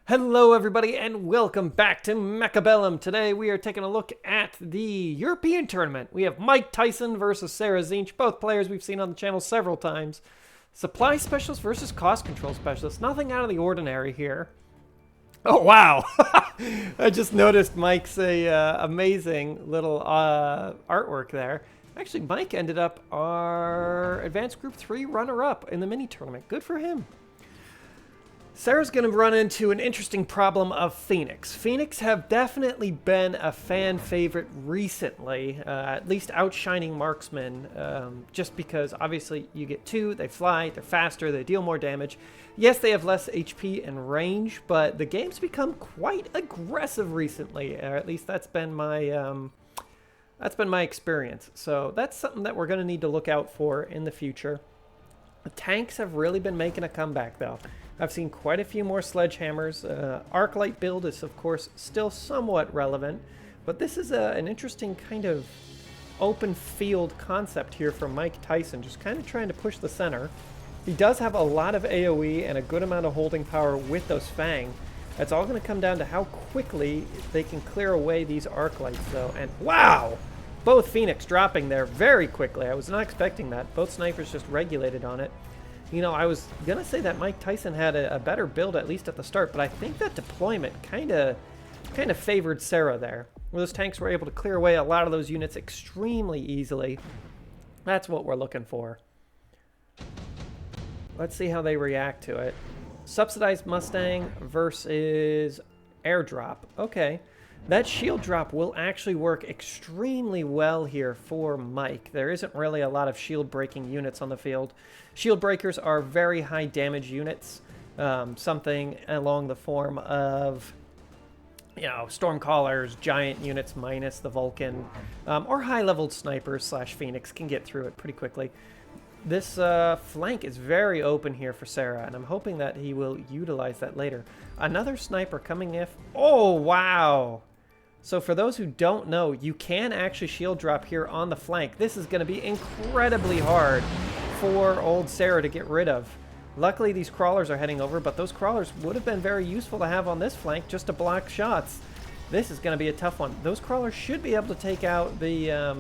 Hello everybody and welcome back to Mechabellum. Today we are taking a look at the European tournament. We have Mike Tyson versus Sarahtzh, both players we've seen on the channel several times. Supply specialist versus cost control specialist. Nothing out of the ordinary here. Oh wow! I just noticed Mike's amazing little artwork there. Actually, Mike ended up our Advanced Group 3 runner-up in the mini tournament. Good for him. Sarah's going to run into an interesting problem of Phoenix. Phoenix have definitely been a fan favorite recently, at least outshining marksmen, just because obviously you get two, they fly, they're faster, they deal more damage. Yes, they have less HP and range, but the game's become quite aggressive recently, or at least that's been my experience. So that's something that we're going to need to look out for in the future. The tanks have really been making a comeback though. I've seen quite a few more sledgehammers. Arclight build is, of course, still somewhat relevant, but this is an interesting kind of open field concept here from Mike Tyson, just kind of trying to push the center. He does have a lot of AoE and a good amount of holding power with those Fang. That's all going to come down to how quickly they can clear away these Arclights, though. And wow! Both Phoenix dropping there very quickly. I was not expecting that. Both snipers just regulated on it. You know, I was going to say that Mike Tyson had a better build, at least at the start, but I think that deployment kind of favored Sarah there. Where those tanks were able to clear away a lot of those units extremely easily. That's what we're looking for. Let's see how they react to it. Subsidized Mustang versus airdrop. Okay. That shield drop will actually work extremely well here for Mike. There isn't really a lot of shield breaking units on the field. Shield breakers are very high damage units. Something along the form of, you know, Stormcallers, giant units minus the Vulcan, or high-leveled snipers slash Phoenix can get through it pretty quickly. This flank is very open here for Sarah, and I'm hoping that he will utilize that later. Another sniper coming if... Oh, wow! So for those who don't know, you can actually shield drop here on the flank. This is going to be incredibly hard for old Sarah to get rid of. Luckily, these crawlers are heading over, but those crawlers would have been very useful to have on this flank just to block shots. This is going to be a tough one. Those crawlers should be able to take out the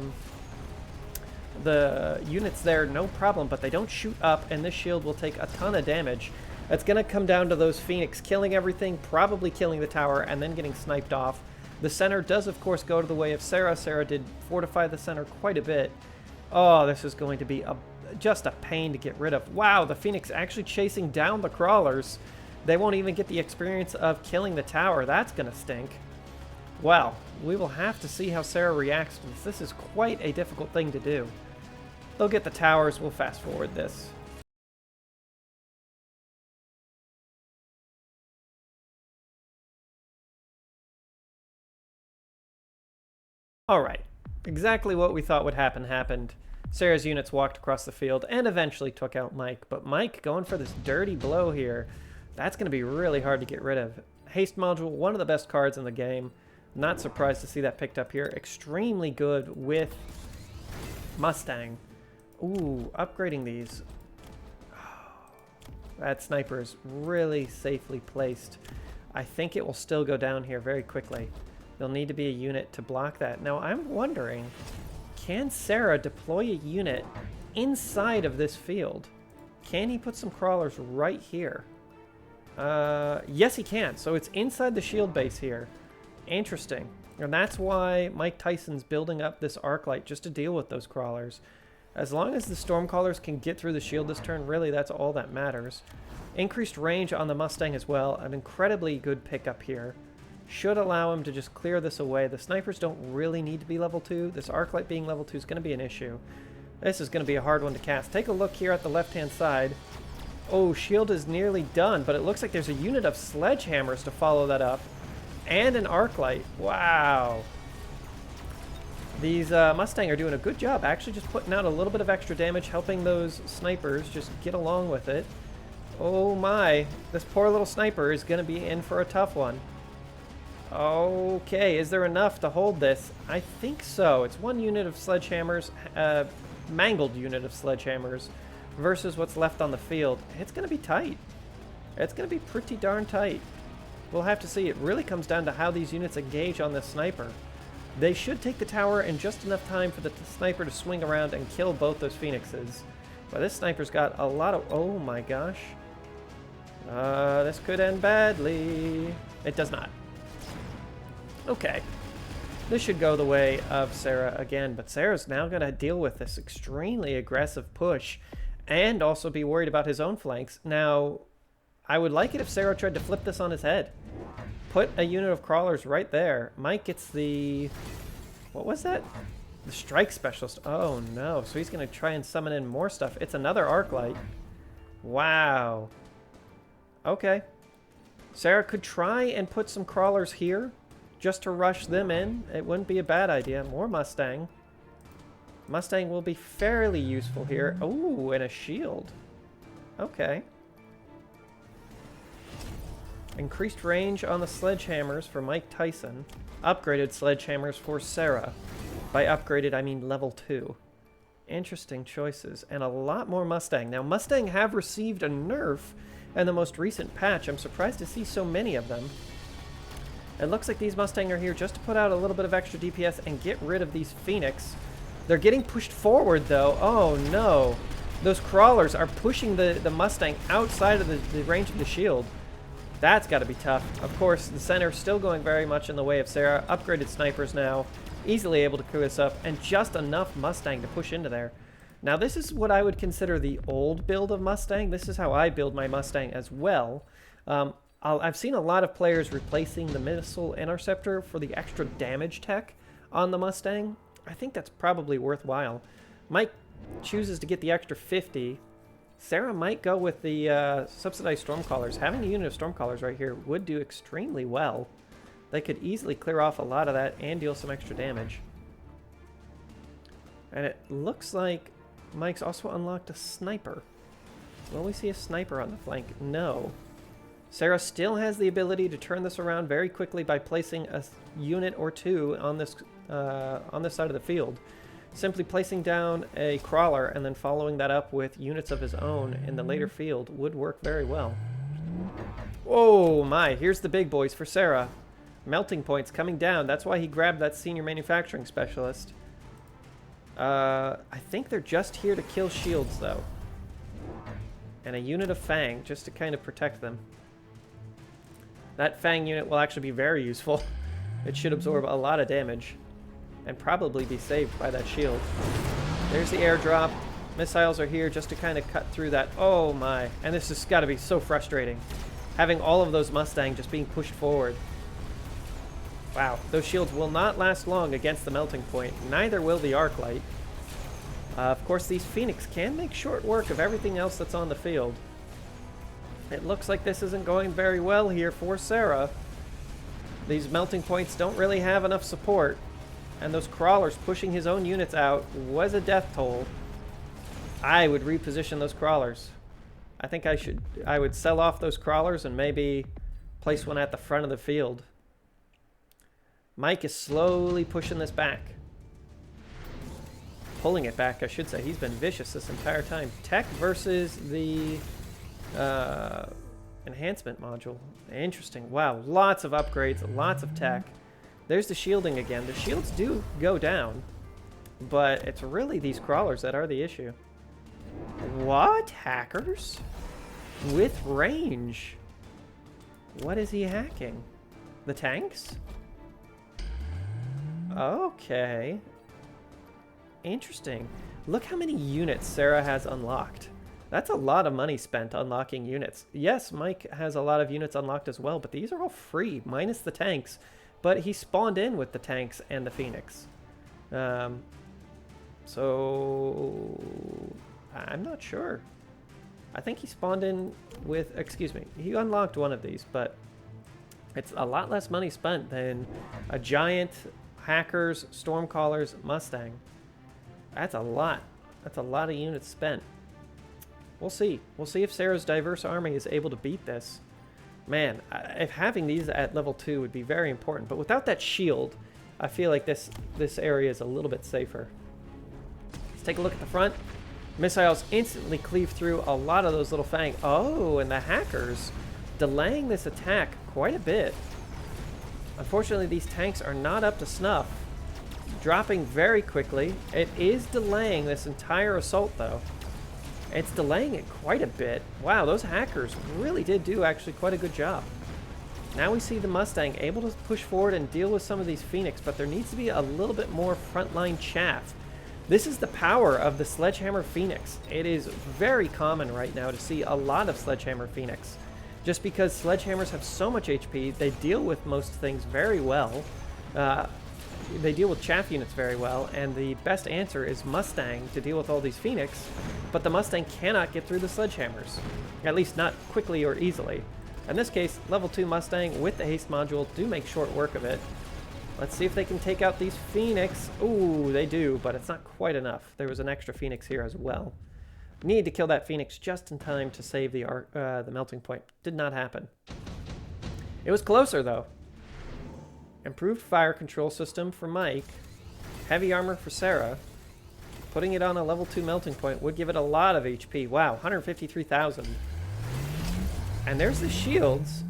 units there, no problem, but they don't shoot up, and this shield will take a ton of damage. That's going to come down to those Phoenix killing everything, probably killing the tower, and then getting sniped off. The center does, of course, go to the way of Sarah. Sarah did fortify the center quite a bit. Oh, this is going to be just a pain to get rid of. Wow, the Phoenix actually chasing down the crawlers. They won't even get the experience of killing the tower. That's going to stink. Well, we will have to see how Sarah reacts to this. This is quite a difficult thing to do. They'll get the towers. We'll fast forward this. Alright, exactly what we thought would happen happened. Sarah's units walked across the field and eventually took out Mike, but Mike going for this dirty blow here, that's going to be really hard to get rid of. Haste module, one of the best cards in the game. Not surprised to see that picked up here. Extremely good with Mustang. Ooh, upgrading these. That sniper is really safely placed. I think it will still go down here very quickly. There'll need to be a unit to block that. Now, I'm wondering, can Sarah deploy a unit inside of this field? Can he put some crawlers right here? Yes, he can. So it's inside the shield base here. Interesting. And that's why Mike Tyson's building up this Arclight, just to deal with those crawlers. As long as the Stormcallers can get through the shield this turn, really, that's all that matters. Increased range on the Mustang as well. An incredibly good pickup here. Should allow him to just clear this away. The snipers don't really need to be level 2. This Arclight being level 2 is going to be an issue. This is going to be a hard one to cast. Take a look here at the left-hand side. Oh, shield is nearly done, but it looks like there's a unit of sledgehammers to follow that up. And an Arclight. Wow. These Mustang are doing a good job, actually just putting out a little bit of extra damage, helping those snipers just get along with it. Oh my, this poor little sniper is going to be in for a tough one. Okay, is there enough to hold this? I think so. It's one unit of sledgehammers, mangled unit of sledgehammers versus what's left on the field, it's going to be tight. It's going to be pretty darn tight. We'll have to see. It really comes down to how these units engage on this sniper. They should take the tower in just enough time for the sniper to swing around and kill both those phoenixes. But this sniper's got a lot of... Oh my gosh. This could end badly. It does not. Okay. This should go the way of Sarah again, but Sarah's now going to deal with this extremely aggressive push and also be worried about his own flanks. Now, I would like it if Sarah tried to flip this on his head. Put a unit of crawlers right there. Mike gets the... What was that? The strike specialist. Oh no, so he's going to try and summon in more stuff. It's another arc light. Wow. Okay. Sarah could try and put some crawlers here just to rush them in. It wouldn't be a bad idea. More Mustang. Mustang will be fairly useful here. Oh, and a shield. Okay. Increased range on the sledgehammers for Mike Tyson. Upgraded sledgehammers for Sarah. By upgraded, I mean level 2. Interesting choices. And a lot more Mustang. Now, Mustang have received a nerf in the most recent patch. I'm surprised to see so many of them. It looks like these Mustang are here just to put out a little bit of extra DPS and get rid of these Phoenix. They're getting pushed forward, though. Oh, no. Those crawlers are pushing the Mustang outside of the range of the shield. That's got to be tough. Of course, the center still going very much in the way of Sarah. Upgraded snipers now. Easily able to clear this up. And just enough Mustang to push into there. Now, this is what I would consider the old build of Mustang. This is how I build my Mustang as well. I've seen a lot of players replacing the missile interceptor for the extra damage tech on the Mustang. I think that's probably worthwhile. Mike chooses to get the extra 50. Sarah might go with the subsidized Stormcallers. Having a unit of Stormcallers right here would do extremely well. They could easily clear off a lot of that and deal some extra damage. And it looks like Mike's also unlocked a sniper. Will we see a sniper on the flank? No. Sarah still has the ability to turn this around very quickly by placing a unit or two on this side of the field. Simply placing down a crawler and then following that up with units of his own in the later field would work very well. Oh my, here's the big boys for Sarah. Melting points coming down. That's why he grabbed that senior manufacturing specialist. I think they're just here to kill shields, though. And a unit of Fang, just to kind of protect them. That Fang unit will actually be very useful. It should absorb a lot of damage. And probably be saved by that shield. There's the airdrop. Missiles are here just to kind of cut through that. Oh my. And this has got to be so frustrating. Having all of those Mustang just being pushed forward. Wow. Those shields will not last long against the melting point. Neither will the arc light. Of course, these Phoenix can make short work of everything else that's on the field. It looks like this isn't going very well here for Sarah. These melting points don't really have enough support. And those crawlers pushing his own units out was a death toll. I would reposition those crawlers. I think I would sell off those crawlers and maybe place one at the front of the field. Mike is slowly pushing this back. Pulling it back, I should say. He's been vicious this entire time. Tech versus the enhancement module. Interesting. Wow, lots of upgrades, lots of tech. There's the shielding again. The shields do go down, but it's really these crawlers that are the issue. What? Hackers? With range? What is he hacking? The tanks? Okay. Interesting. Look how many units Sarah has unlocked. That's a lot of money spent unlocking units. Yes, Mike has a lot of units unlocked as well, but these are all free, minus the tanks. But he spawned in with the tanks and the Phoenix. So I'm not sure. I think he spawned in with, excuse me, he unlocked one of these, but it's a lot less money spent than a giant hackers, Stormcallers, Mustang. That's a lot. That's a lot of units spent. We'll see. We'll see if Sarah's diverse army is able to beat this. Man, if having these at level 2 would be very important. But without that shield, I feel like this area is a little bit safer. Let's take a look at the front. Missiles instantly cleave through a lot of those little fang. Oh, and the hackers delaying this attack quite a bit. Unfortunately, these tanks are not up to snuff. Dropping very quickly. It is delaying this entire assault, though. It's delaying it quite a bit. Wow, those hackers really did do actually quite a good job. Now we see the Mustang able to push forward and deal with some of these Phoenix, but there needs to be a little bit more frontline chaff. This is the power of the Sledgehammer Phoenix. It is very common right now to see a lot of Sledgehammer Phoenix. Just because Sledgehammers have so much HP, they deal with most things very well. They deal with chaff units very well, and the best answer is Mustang to deal with all these Phoenix, but the Mustang cannot get through the Sledgehammers. At least not quickly or easily. In this case, level 2 Mustang with the haste module do make short work of it. Let's see if they can take out these Phoenix. Ooh, they do, but it's not quite enough. There was an extra Phoenix here as well. Need to kill that Phoenix just in time to save the melting point. Did not happen. It was closer, though. Improved fire control system for Mike. Heavy armor for Sarah. Putting it on a level 2 melting point would give it a lot of HP. Wow, 153,000. And there's the shields.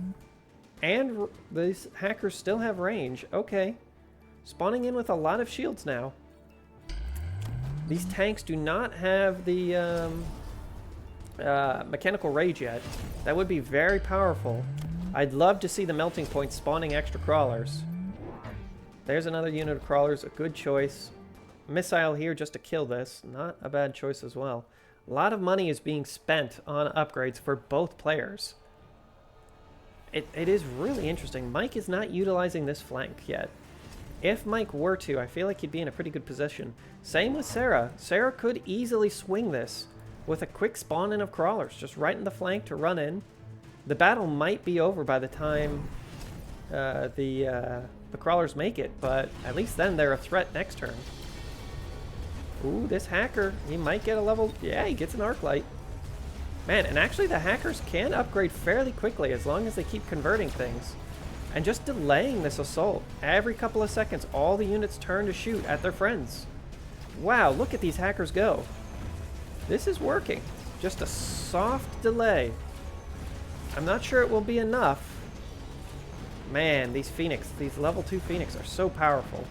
And these hackers still have range. Okay. Spawning in with a lot of shields now. These tanks do not have the mechanical rage yet. That would be very powerful. I'd love to see the melting point spawning extra crawlers. There's another unit of crawlers, a good choice. Missile here just to kill this, not a bad choice as well. A lot of money is being spent on upgrades for both players. It is really interesting. Mike is not utilizing this flank yet. If Mike were to, I feel like he'd be in a pretty good position. Same with Sarah. Sarah could easily swing this with a quick spawn in of crawlers, just right in the flank to run in. The battle might be over by the time the crawlers make it, but at least then they're a threat next turn. Ooh, this hacker, he might get a level... Yeah, he gets an arc light. Man, and actually the hackers can upgrade fairly quickly as long as they keep converting things. And just delaying this assault. Every couple of seconds, all the units turn to shoot at their friends. Wow, look at these hackers go. This is working. Just a soft delay. I'm not sure it will be enough. Man, these Phoenix, these level 2 Phoenix are so powerful.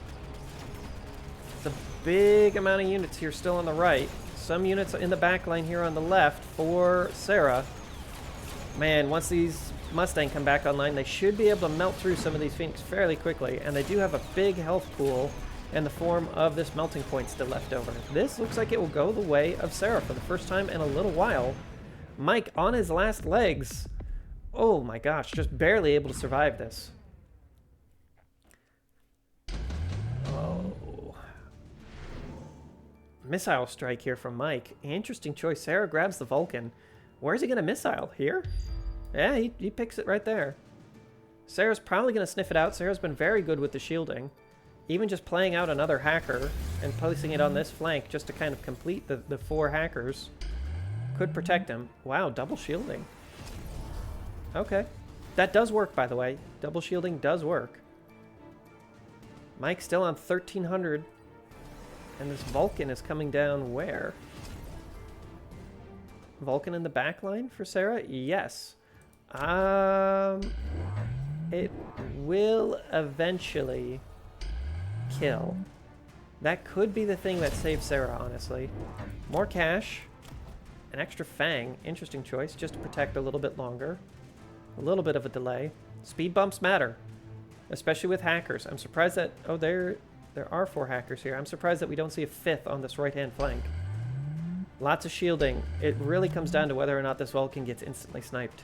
It's a big amount of units here still on the right. Some units in the back line here on the left for Sarah. Man, once these Mustang come back online, they should be able to melt through some of these Phoenix fairly quickly. And they do have a big health pool in the form of this melting point still left over. This looks like it will go the way of Sarah for the first time in a little while. Mike on his last legs. Oh my gosh, just barely able to survive this. Oh. Missile strike here from Mike. Interesting choice. Sarah grabs the Vulcan. Where's he going to missile? Here? Yeah, he picks it right there. Sarah's probably going to sniff it out. Sarah's been very good with the shielding. Even just playing out another hacker and placing it on this flank just to kind of complete the 4 hackers could protect him. Wow, double shielding. Okay. That does work, by the way. Double shielding does work. Mike's still on 1,300. And this Vulcan is coming down where? Vulcan in the back line for Sarah? Yes. It will eventually kill. That could be the thing that saves Sarah, honestly. More cash. An extra fang. Interesting choice, just to protect a little bit longer. A little bit of a delay. Speed bumps matter, especially with hackers. I'm surprised that... Oh, there are 4 hackers here. I'm surprised that we don't see a 5th on this right-hand flank. Lots of shielding. It really comes down to whether or not this Vulcan gets instantly sniped.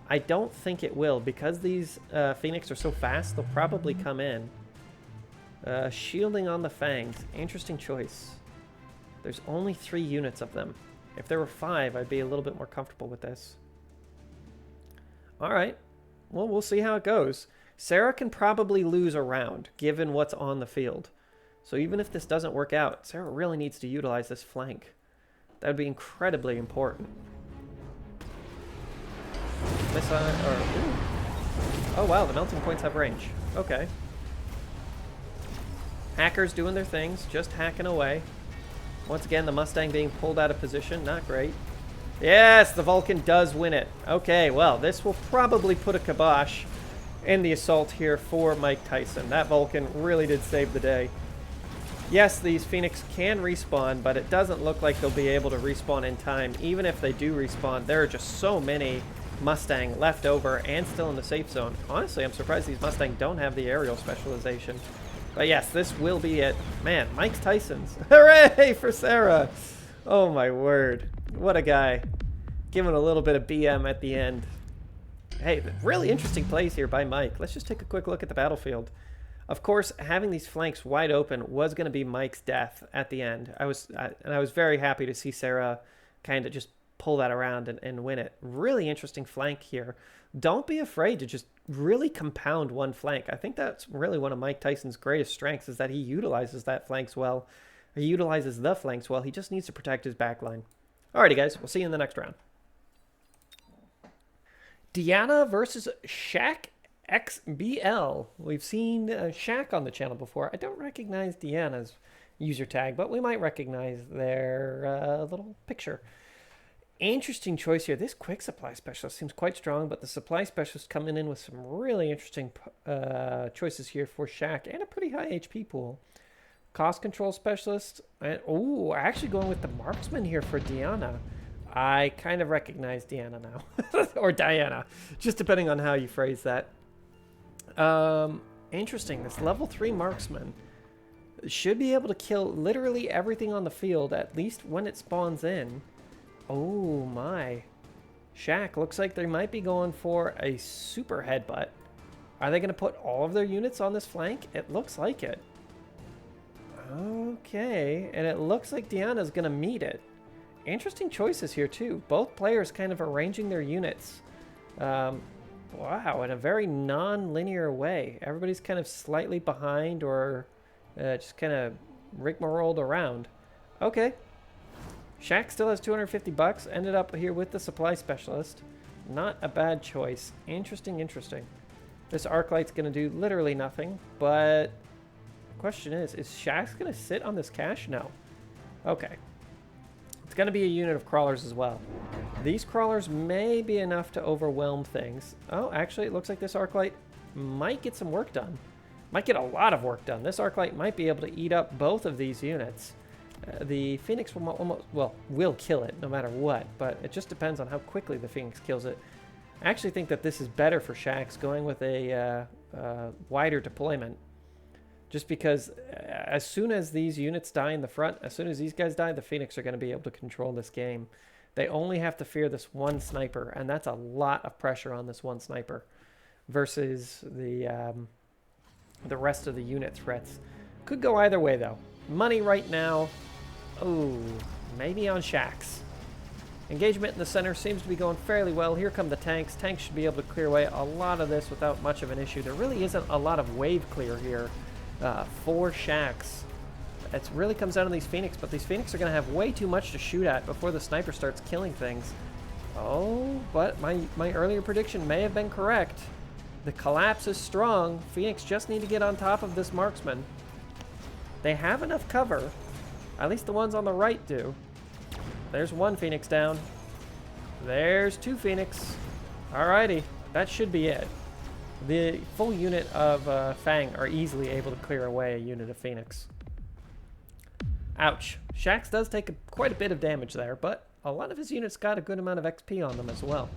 I don't think it will. Because these Phoenix are so fast, they'll probably come in. Shielding on the fangs. Interesting choice. There's only 3 units of them. If there were 5, I'd be a little bit more comfortable with this. Alright. Well, we'll see how it goes. Sarah can probably lose a round, given what's on the field. So even if this doesn't work out, Sarah really needs to utilize this flank. That would be incredibly important. Missile, or... Ooh. Oh wow, the melting points have range. Okay. Hackers doing their things, just hacking away. Once again, the Mustang being pulled out of position. Not great. Yes, the Vulcan does win it. Okay, well, this will probably put a kibosh in the assault here for Mike Tyson. That Vulcan really did save the day. Yes, these Phoenix can respawn, but it doesn't look like they'll be able to respawn in time. Even if they do respawn, there are just so many Mustang left over and still in the safe zone. Honestly, I'm surprised these Mustang don't have the aerial specialization. But yes, this will be it. Man, Mike Tyson's. Hooray for Sarah! Oh my word. What a guy. Giving a little bit of BM at the end. Hey, really interesting plays here by Mike. Let's just take a quick look at the battlefield. Of course, having these flanks wide open was going to be Mike's death at the end. I was very happy to see Sarah kind of just pull that around and win it. Really interesting flank here. Don't be afraid to just really compound one flank. I think that's really one of Mike Tyson's greatest strengths, is that he utilizes that flanks well. He utilizes the flanks well. He just needs to protect his backline. Alrighty, guys. We'll see you in the next round. Deanna versus Shaq XBL. We've seen Shaq on the channel before. I don't recognize Deanna's user tag, but we might recognize their little picture. Interesting choice here. This quick supply specialist seems quite strong, but the supply specialist coming in with some really interesting choices here for Shaq and a pretty high HP pool. Cost control specialist. And, oh, actually going with the marksman here for Deanna. I kind of recognize Deanna now. Or Diana, just depending on how you phrase that. Interesting. This level 3 marksman should be able to kill literally everything on the field, at least when it spawns in. Oh my. Shaq, looks like they might be going for a super headbutt. Are they going to put all of their units on this flank? It looks like it. Okay, and it looks like Deanna's going to meet it. Interesting choices here too. Both players kind of arranging their units. Wow, in a very non-linear way. Everybody's kind of slightly behind or just kind of rigmarolled around. Okay. Shaq still has 250 bucks. Ended up here with the supply specialist. Not a bad choice. Interesting, interesting. This Arclight's going to do literally nothing, but the question is Shaq's going to sit on this cash? No. Okay. It's going to be a unit of crawlers as well. These crawlers may be enough to overwhelm things. Oh, actually, it looks like this Arclight might get some work done. Might get a lot of work done. This Arclight might be able to eat up both of these units. The Phoenix will kill it no matter what, but it just depends on how quickly the Phoenix kills it. I actually think that this is better for Shaq's going with a wider deployment. Just because as soon as these units die in the front, as soon as these guys die, the Phoenix are going to be able to control this game. They only have to fear this one sniper, and that's a lot of pressure on this one sniper versus the rest of the unit threats. Could go either way, though. Money right now, oh, maybe on Shaq's. Engagement in the center seems to be going fairly well. Here come the tanks. Tanks should be able to clear away a lot of this without much of an issue. There really isn't a lot of wave clear here. For Shaq's. It really comes down to these Phoenix, but these Phoenix are going to have way too much to shoot at before the sniper starts killing things. Oh, but my earlier prediction may have been correct. The collapse is strong. Phoenix just need to get on top of this marksman. They have enough cover. At least the ones on the right do. There's one Phoenix down. There's two Phoenix. Alrighty, that should be it. The full unit of Fang are easily able to clear away a unit of Phoenix. Ouch. Shaq's does take quite a bit of damage there, but a lot of his units got a good amount of XP on them as well.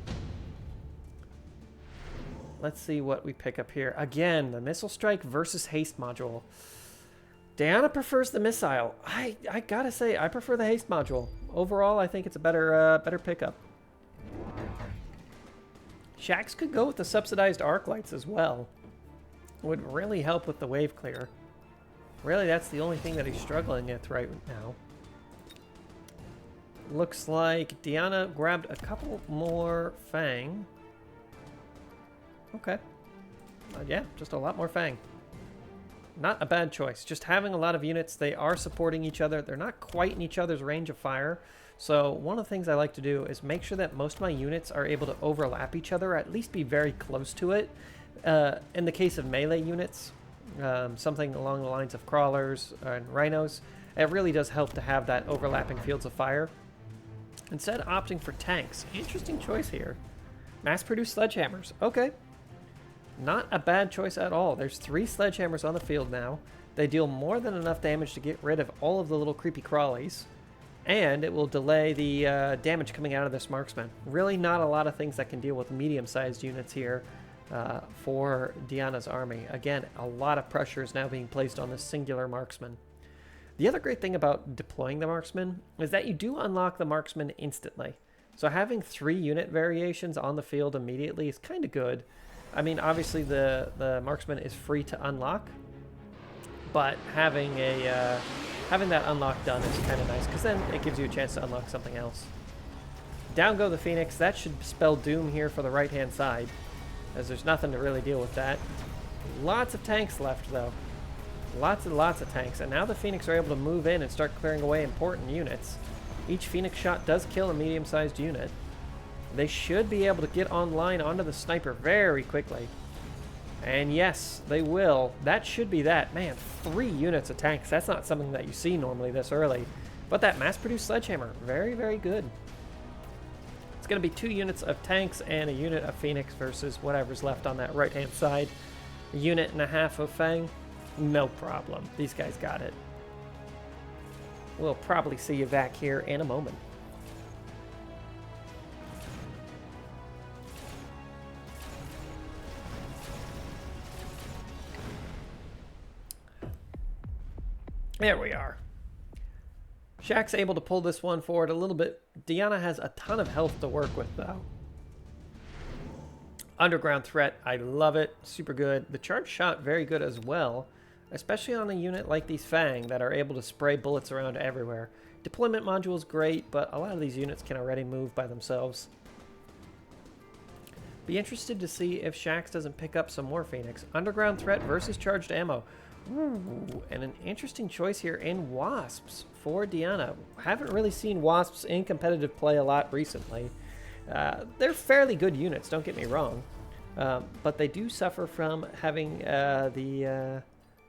Let's see what we pick up here. Again, the Missile Strike versus Haste module. Diana prefers the missile. I gotta say, I prefer the Haste module. Overall, I think it's a better pickup. Shaq's could go with the subsidized arc lights as well. Would really help with the wave clear. Really, that's the only thing that he's struggling with right now. Looks like Diana grabbed a couple more Fang. Okay. Yeah, just a lot more Fang. Not a bad choice. Just having a lot of units, they are supporting each other. They're not quite in each other's range of fire. So one of the things I like to do is make sure that most of my units are able to overlap each other, or at least be very close to it. In the case of melee units, something along the lines of crawlers and rhinos. It really does help to have that overlapping fields of fire. Instead, opting for tanks. Interesting choice here. Mass-produced sledgehammers. Okay. Not a bad choice at all. There's 3 sledgehammers on the field now. They deal more than enough damage to get rid of all of the little creepy crawlies. And it will delay the damage coming out of this marksman. Really not a lot of things that can deal with medium-sized units here for Diana's army. Again, a lot of pressure is now being placed on this singular marksman. The other great thing about deploying the marksman is that you do unlock the marksman instantly. So having 3 unit variations on the field immediately is kind of good. I mean, obviously the marksman is free to unlock, but having that unlock done is kind of nice, because then it gives you a chance to unlock something else. Down go the Phoenix. That should spell doom here for the right-hand side, as there's nothing to really deal with that. Lots of tanks left, though. Lots and lots of tanks, and now the Phoenix are able to move in and start clearing away important units. Each Phoenix shot does kill a medium-sized unit. They should be able to get online onto the sniper very quickly. And yes, they will. That should be that. Man, 3 units of tanks. That's not something that you see normally this early. But that mass-produced sledgehammer, very, very good. It's going to be 2 units of tanks and a unit of Phoenix versus whatever's left on that right-hand side. A unit and a half of Fang. No problem. These guys got it. We'll probably see you back here in a moment. There we are. Shaq's able to pull this one forward a little bit. Diana has a ton of health to work with, though. Underground threat, I love it. Super good. The charge shot, very good as well. Especially on a unit like these Fang that are able to spray bullets around everywhere. Deployment module is great, but a lot of these units can already move by themselves. Be interested to see if Shax doesn't pick up some more Phoenix. Underground threat versus charged ammo. Ooh, and an interesting choice here in Wasps for Diana. Haven't really seen Wasps in competitive play a lot recently. They're fairly good units, don't get me wrong. But they do suffer from having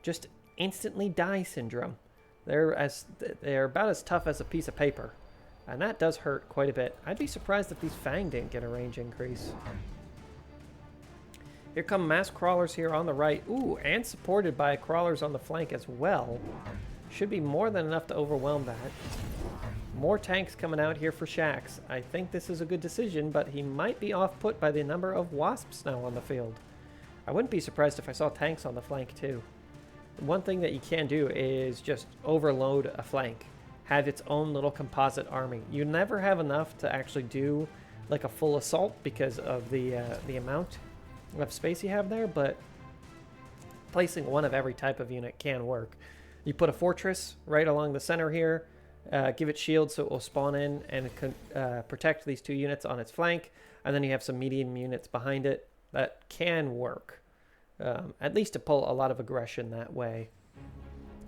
just instantly die syndrome. They're about as tough as a piece of paper, and that does hurt quite a bit. I'd be surprised if these Fang didn't get a range increase. Here come mass crawlers here on the right. Ooh, and supported by crawlers on the flank as well. Should be more than enough to overwhelm that. More tanks coming out here for Shax. I think this is a good decision, but he might be off-put by the number of Wasps now on the field. I wouldn't be surprised if I saw tanks on the flank too. One thing that you can do is just overload a flank. Have its own little composite army. You never have enough to actually do like a full assault because of the amount of space you have there, but placing one of every type of unit can work. You put a fortress right along the center here, give it shield so it will spawn in and protect these 2 units on its flank, and then you have some medium units behind it. That can work. At least to pull a lot of aggression that way.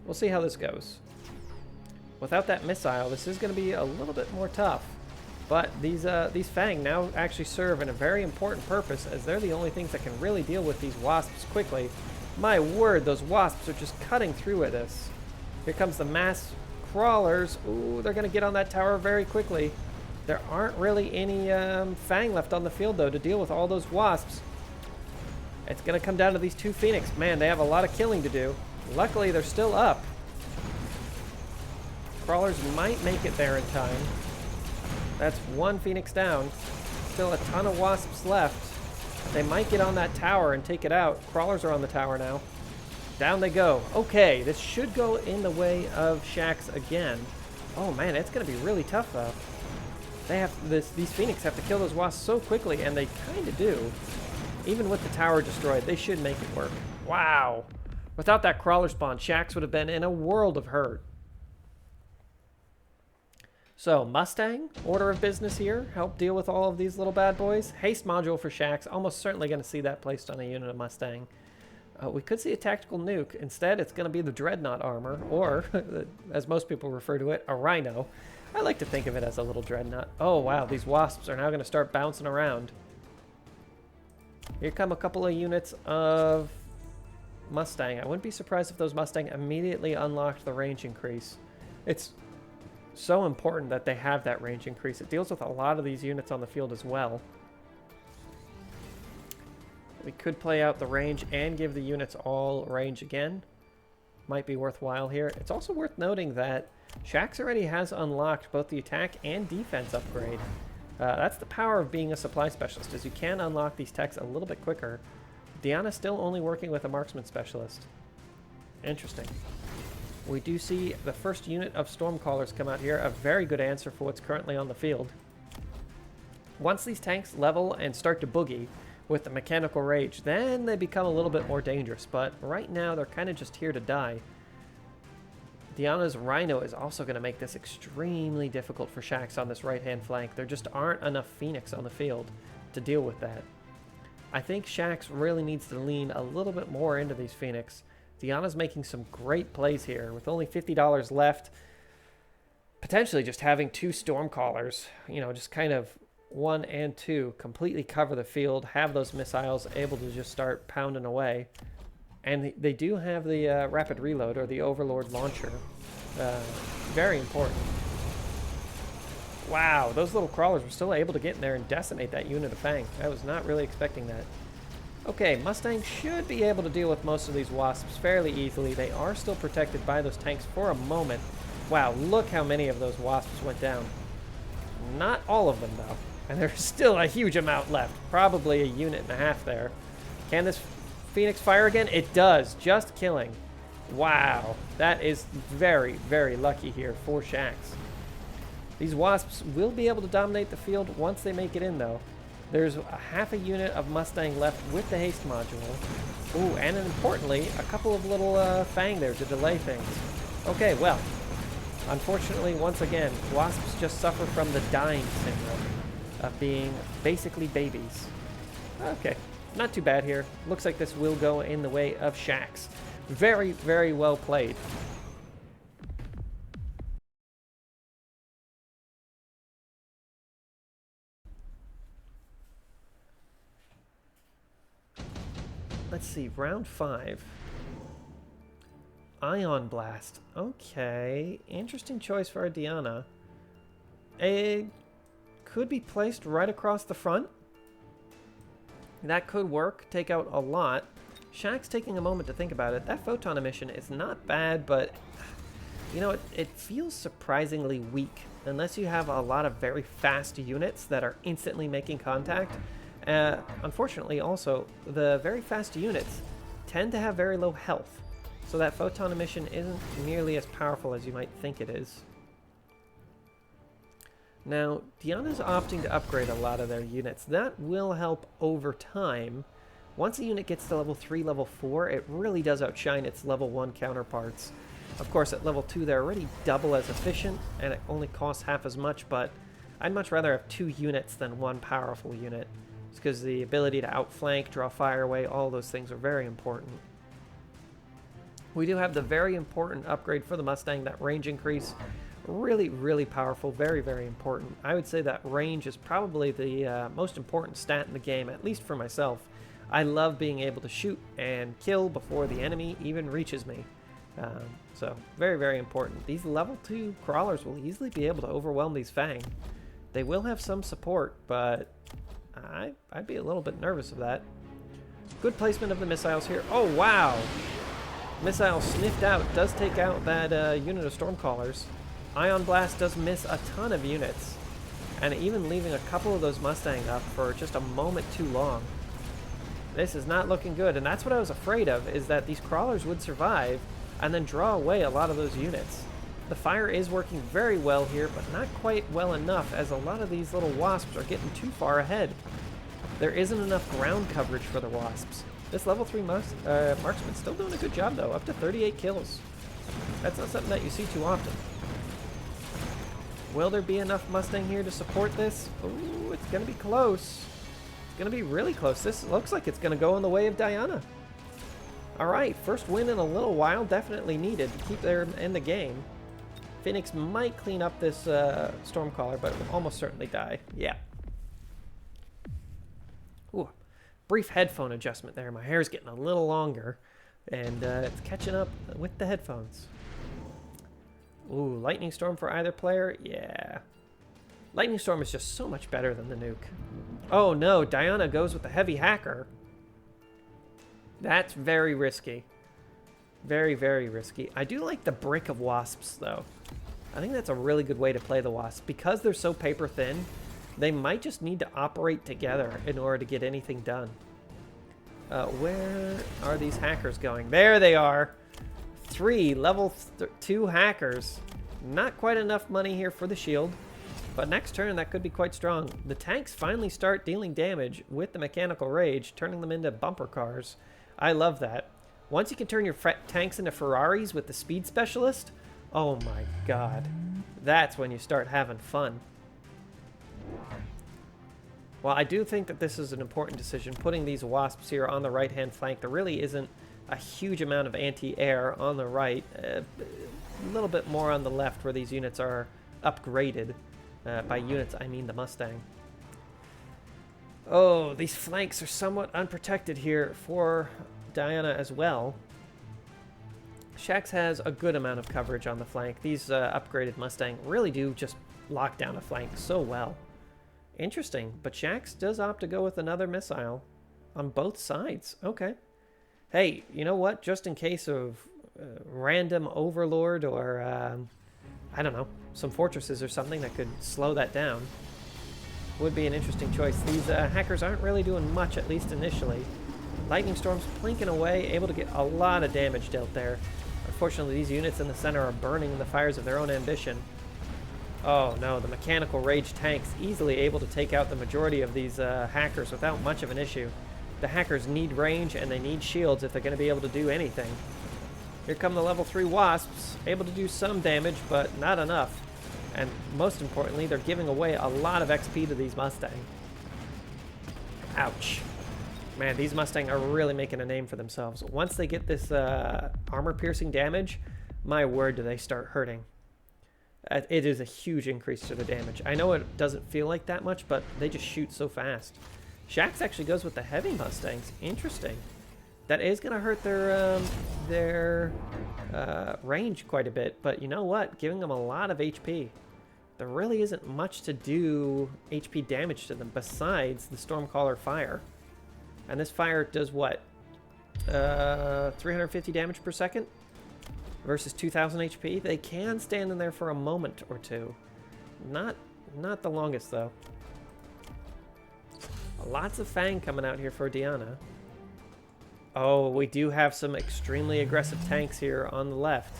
We'll see how this goes. Without that missile, this is going to be a little bit more tough. But these Fang now actually serve in a very important purpose, as they're the only things that can really deal with these Wasps quickly. My word, those Wasps are just cutting through at this. Here comes the mass crawlers. Ooh, they're going to get on that tower very quickly. There aren't really any Fang left on the field, though, to deal with all those Wasps. It's going to come down to these 2 Phoenix. Man, they have a lot of killing to do. Luckily, they're still up. Crawlers might make it there in time. That's 1 Phoenix down. Still a ton of Wasps left. They might get on that tower and take it out. Crawlers are on the tower now. Down they go. Okay, this should go in the way of Shax again. Oh man, it's going to be really tough though. These Phoenix have to kill those Wasps so quickly, and they kind of do. Even with the tower destroyed, they should make it work. Wow. Without that crawler spawn, Shax would have been in a world of hurt. So, Mustang, order of business here. Help deal with all of these little bad boys. Haste module for Shax. Almost certainly going to see that placed on a unit of Mustang. We could see a tactical nuke. Instead, it's going to be the Dreadnought armor, or, as most people refer to it, a Rhino. I like to think of it as a little Dreadnought. Oh, wow. These Wasps are now going to start bouncing around. Here come a couple of units of Mustang, I wouldn't be surprised if those Mustang immediately unlocked the range increase. It's so important that they have that range increase. It deals with a lot of these units on the field as well. We could play out the range and give the units all range again. Might be worthwhile here. It's also worth noting that Shaxx already has unlocked both the attack and defense upgrade. That's the power of being a supply specialist, is you can unlock these techs a little bit quicker. Diana's still only working with a marksman specialist. Interesting. We do see the first unit of Stormcallers come out here, a very good answer for what's currently on the field. Once these tanks level and start to boogie with the mechanical rage, then they become a little bit more dangerous, but right now they're kind of just here to die. Diana's Rhino is also going to make this extremely difficult for Shaxx on this right-hand flank. There just aren't enough Phoenix on the field to deal with that. I think Shaxx really needs to lean a little bit more into these Phoenix. Diana's making some great plays here with only $50 left. Potentially just having two Stormcallers, you know, just kind of 1 and 2, completely cover the field, have those missiles able to just start pounding away. And they do have the rapid reload, or the Overlord launcher. Very important. Wow, those little crawlers were still able to get in there and decimate that unit of Fang. I was not really expecting that. Okay, Mustang should be able to deal with most of these Wasps fairly easily. They are still protected by those tanks for a moment. Wow, look how many of those Wasps went down. Not all of them, though. And there's still a huge amount left. Probably a unit and a half there. Can this Phoenix fire again? It does, just killing. Wow, that is very, very lucky here for Shaxx. These Wasps will be able to dominate the field once they make it in, though. There's a half a unit of Mustang left with the haste module. Ooh, and importantly, a couple of little Fang there to delay things. Okay, well, unfortunately, once again, Wasps just suffer from the dying syndrome of being basically babies. Okay, not too bad here. Looks like this will go in the way of Shaxx. Very, very well played. Let's see, round 5. Ion Blast. Okay, interesting choice for a Diana. It could be placed right across the front. That could work, take out a lot. Shaxx taking a moment to think about it. That photon emission is not bad, but you know, it feels surprisingly weak unless you have a lot of very fast units that are instantly making contact. Unfortunately, also, the very fast units tend to have very low health, so that photon emission isn't nearly as powerful as you might think it is. Now, Diana's opting to upgrade a lot of their units. That will help over time. Once a unit gets to level 3, level 4, it really does outshine its level 1 counterparts. Of course, at level 2, they're already double as efficient, and it only costs half as much, but I'd much rather have 2 units than 1 powerful unit. Because the ability to outflank, draw fire away, all those things are very important. We do have the very important upgrade for the Mustang, that range increase. Really, really powerful, very, very important. I would say that range is probably the most important stat in the game, at least for myself. I love being able to shoot and kill before the enemy even reaches me. So, very, very important. These level 2 crawlers will easily be able to overwhelm these Fang. They will have some support, but I'd be a little bit nervous of that. Good placement of the missiles here. Oh, wow! Missile sniffed out. Does take out that unit of Stormcallers. Ion Blast does miss a ton of units. And even leaving a couple of those Mustang up for just a moment too long. This is not looking good. And that's what I was afraid of, is that these crawlers would survive and then draw away a lot of those units. The fire is working very well here, but not quite well enough, as a lot of these little Wasps are getting too far ahead. There isn't enough ground coverage for the Wasps. This level 3 marksman's still doing a good job, though, up to 38 kills. That's not something that you see too often. Will there be enough Mustang here to support this? Ooh, it's going to be close. It's going to be really close. This looks like it's going to go in the way of Diana. All right, first win in a little while, definitely needed to keep them in the game. Phoenix might clean up this Stormcaller, but will almost certainly die. Yeah. Ooh, brief headphone adjustment there. My hair's getting a little longer. And it's catching up with the headphones. Ooh, Lightning Storm for either player? Yeah. Lightning Storm is just so much better than the nuke. Oh no, Diana goes with the heavy hacker. That's very risky. Very, very risky. I do like the brick of wasps, though. I think that's a really good way to play the wasps. Because they're so paper thin, they might just need to operate together in order to get anything done. Where are these hackers going? There they are. 3 level 2 hackers. Not quite enough money here for the shield. But next turn, that could be quite strong. The tanks finally start dealing damage with the mechanical rage, turning them into bumper cars. I love that. Once you can turn your tanks into Ferraris with the speed specialist, oh my god. That's when you start having fun. Well, I do think that this is an important decision. Putting these wasps here on the right-hand flank, there really isn't a huge amount of anti-air on the right. A little bit more on the left where these units are upgraded. By units, I mean the Mustang. Oh, these flanks are somewhat unprotected here for Diana as well. Shaxx has a good amount of coverage on the flank. These upgraded Mustang really do just lock down a flank so well. Interesting, but Shaxx does opt to go with another missile on both sides. Okay. Hey, you know what? Just in case of random overlord or, I don't know, some fortresses or something that could slow that down, would be an interesting choice. These hackers aren't really doing much, at least initially. Lightning Storm's plinking away, able to get a lot of damage dealt there. Unfortunately, these units in the center are burning in the fires of their own ambition. Oh no, the mechanical rage tanks easily able to take out the majority of these hackers without much of an issue. The hackers need range and they need shields if they're going to be able to do anything. Here come the level 3 wasps, able to do some damage, but not enough. And most importantly, they're giving away a lot of XP to these Mustang. Ouch. Man, these Mustang are really making a name for themselves. Once they get this armor-piercing damage, my word, do they start hurting. It is a huge increase to the damage. I know it doesn't feel like that much, but they just shoot so fast. Shaxx actually goes with the heavy Mustangs. Interesting. That is going to hurt their range quite a bit, but you know what? Giving them a lot of HP. There really isn't much to do HP damage to them besides the Stormcaller fire. And this fire does what? 350 damage per second versus 2,000 HP. They can stand in there for a moment or two. Not the longest, though. Lots of Fang coming out here for Diana. Oh, we do have some extremely aggressive tanks here on the left.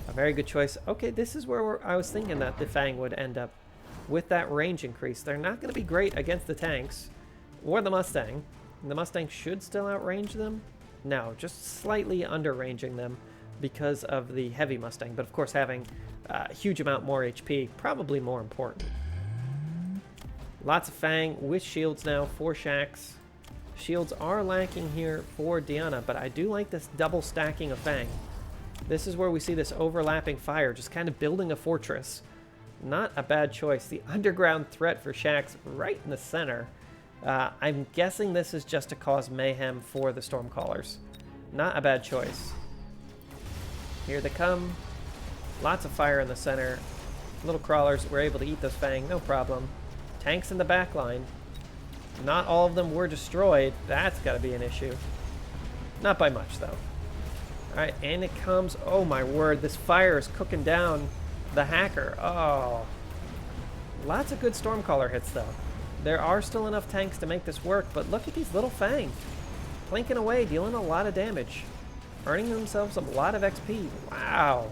A very good choice. Okay, this is where I was thinking that the Fang would end up with that range increase. They're not going to be great against the tanks or the Mustang. The Mustang should still outrange them. No, just slightly underranging them because of the heavy Mustang. But of course, having a huge amount more HP, probably more important. Lots of Fang with shields now for Shaxx. Shields are lacking here for Diana, but I do like this double stacking of Fang. This is where we see this overlapping fire, just kind of building a fortress. Not a bad choice. The underground threat for Shaxx right in the center. I'm guessing this is just to cause mayhem for the Stormcallers. Not a bad choice. Here they come. Lots of fire in the center. Little crawlers were able to eat those Fang, no problem. Tanks in the back line. Not all of them were destroyed. That's got to be an issue. Not by much, though. Alright, and it comes... Oh, my word. This fire is cooking down the hacker. Oh. Lots of good Stormcaller hits, though. There are still enough tanks to make this work, but look at these little Fang. Plinking away, dealing a lot of damage. Earning themselves a lot of XP. Wow.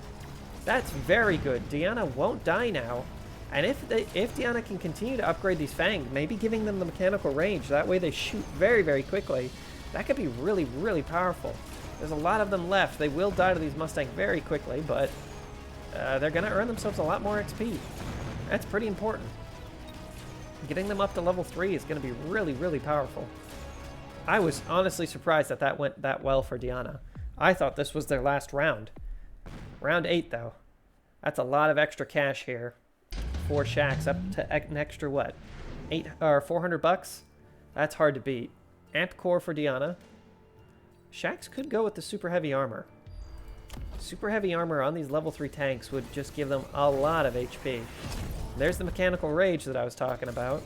That's very good. Diana won't die now. And if Diana can continue to upgrade these Fang, maybe giving them the mechanical range, that way they shoot very, very quickly, that could be really, really powerful. There's a lot of them left. They will die to these Mustang very quickly, but they're going to earn themselves a lot more XP. That's pretty important. Getting them up to level 3 is going to be really, really powerful. I was honestly surprised that that went that well for Diana. I thought this was their last round. Round 8, though. That's a lot of extra cash here. 4 Shaxx up to an extra what? 400 bucks? That's hard to beat. Amp core for Diana. Shaxx could go with the super heavy armor. Super heavy armor on these level 3 tanks would just give them a lot of HP. There's the mechanical rage that I was talking about.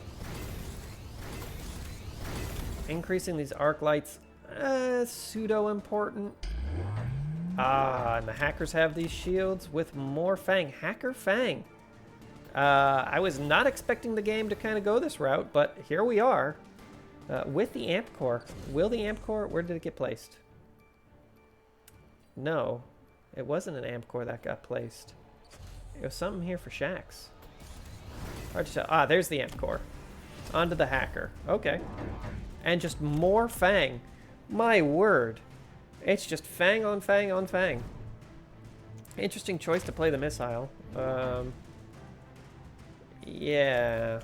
Increasing these arc lights, pseudo important. And the hackers have these shields with more Fang. Hacker Fang. I was not expecting the game to kind of go this route, but here we are with the amp core. Will the amp core, where did it get placed? No, it wasn't an amp core that got placed. It was something here for Shaxx. Hard to tell. Ah, there's the amp core. Onto the hacker. Okay. And just more Fang. My word. It's just Fang on Fang on Fang. Interesting choice to play the missile. Yeah.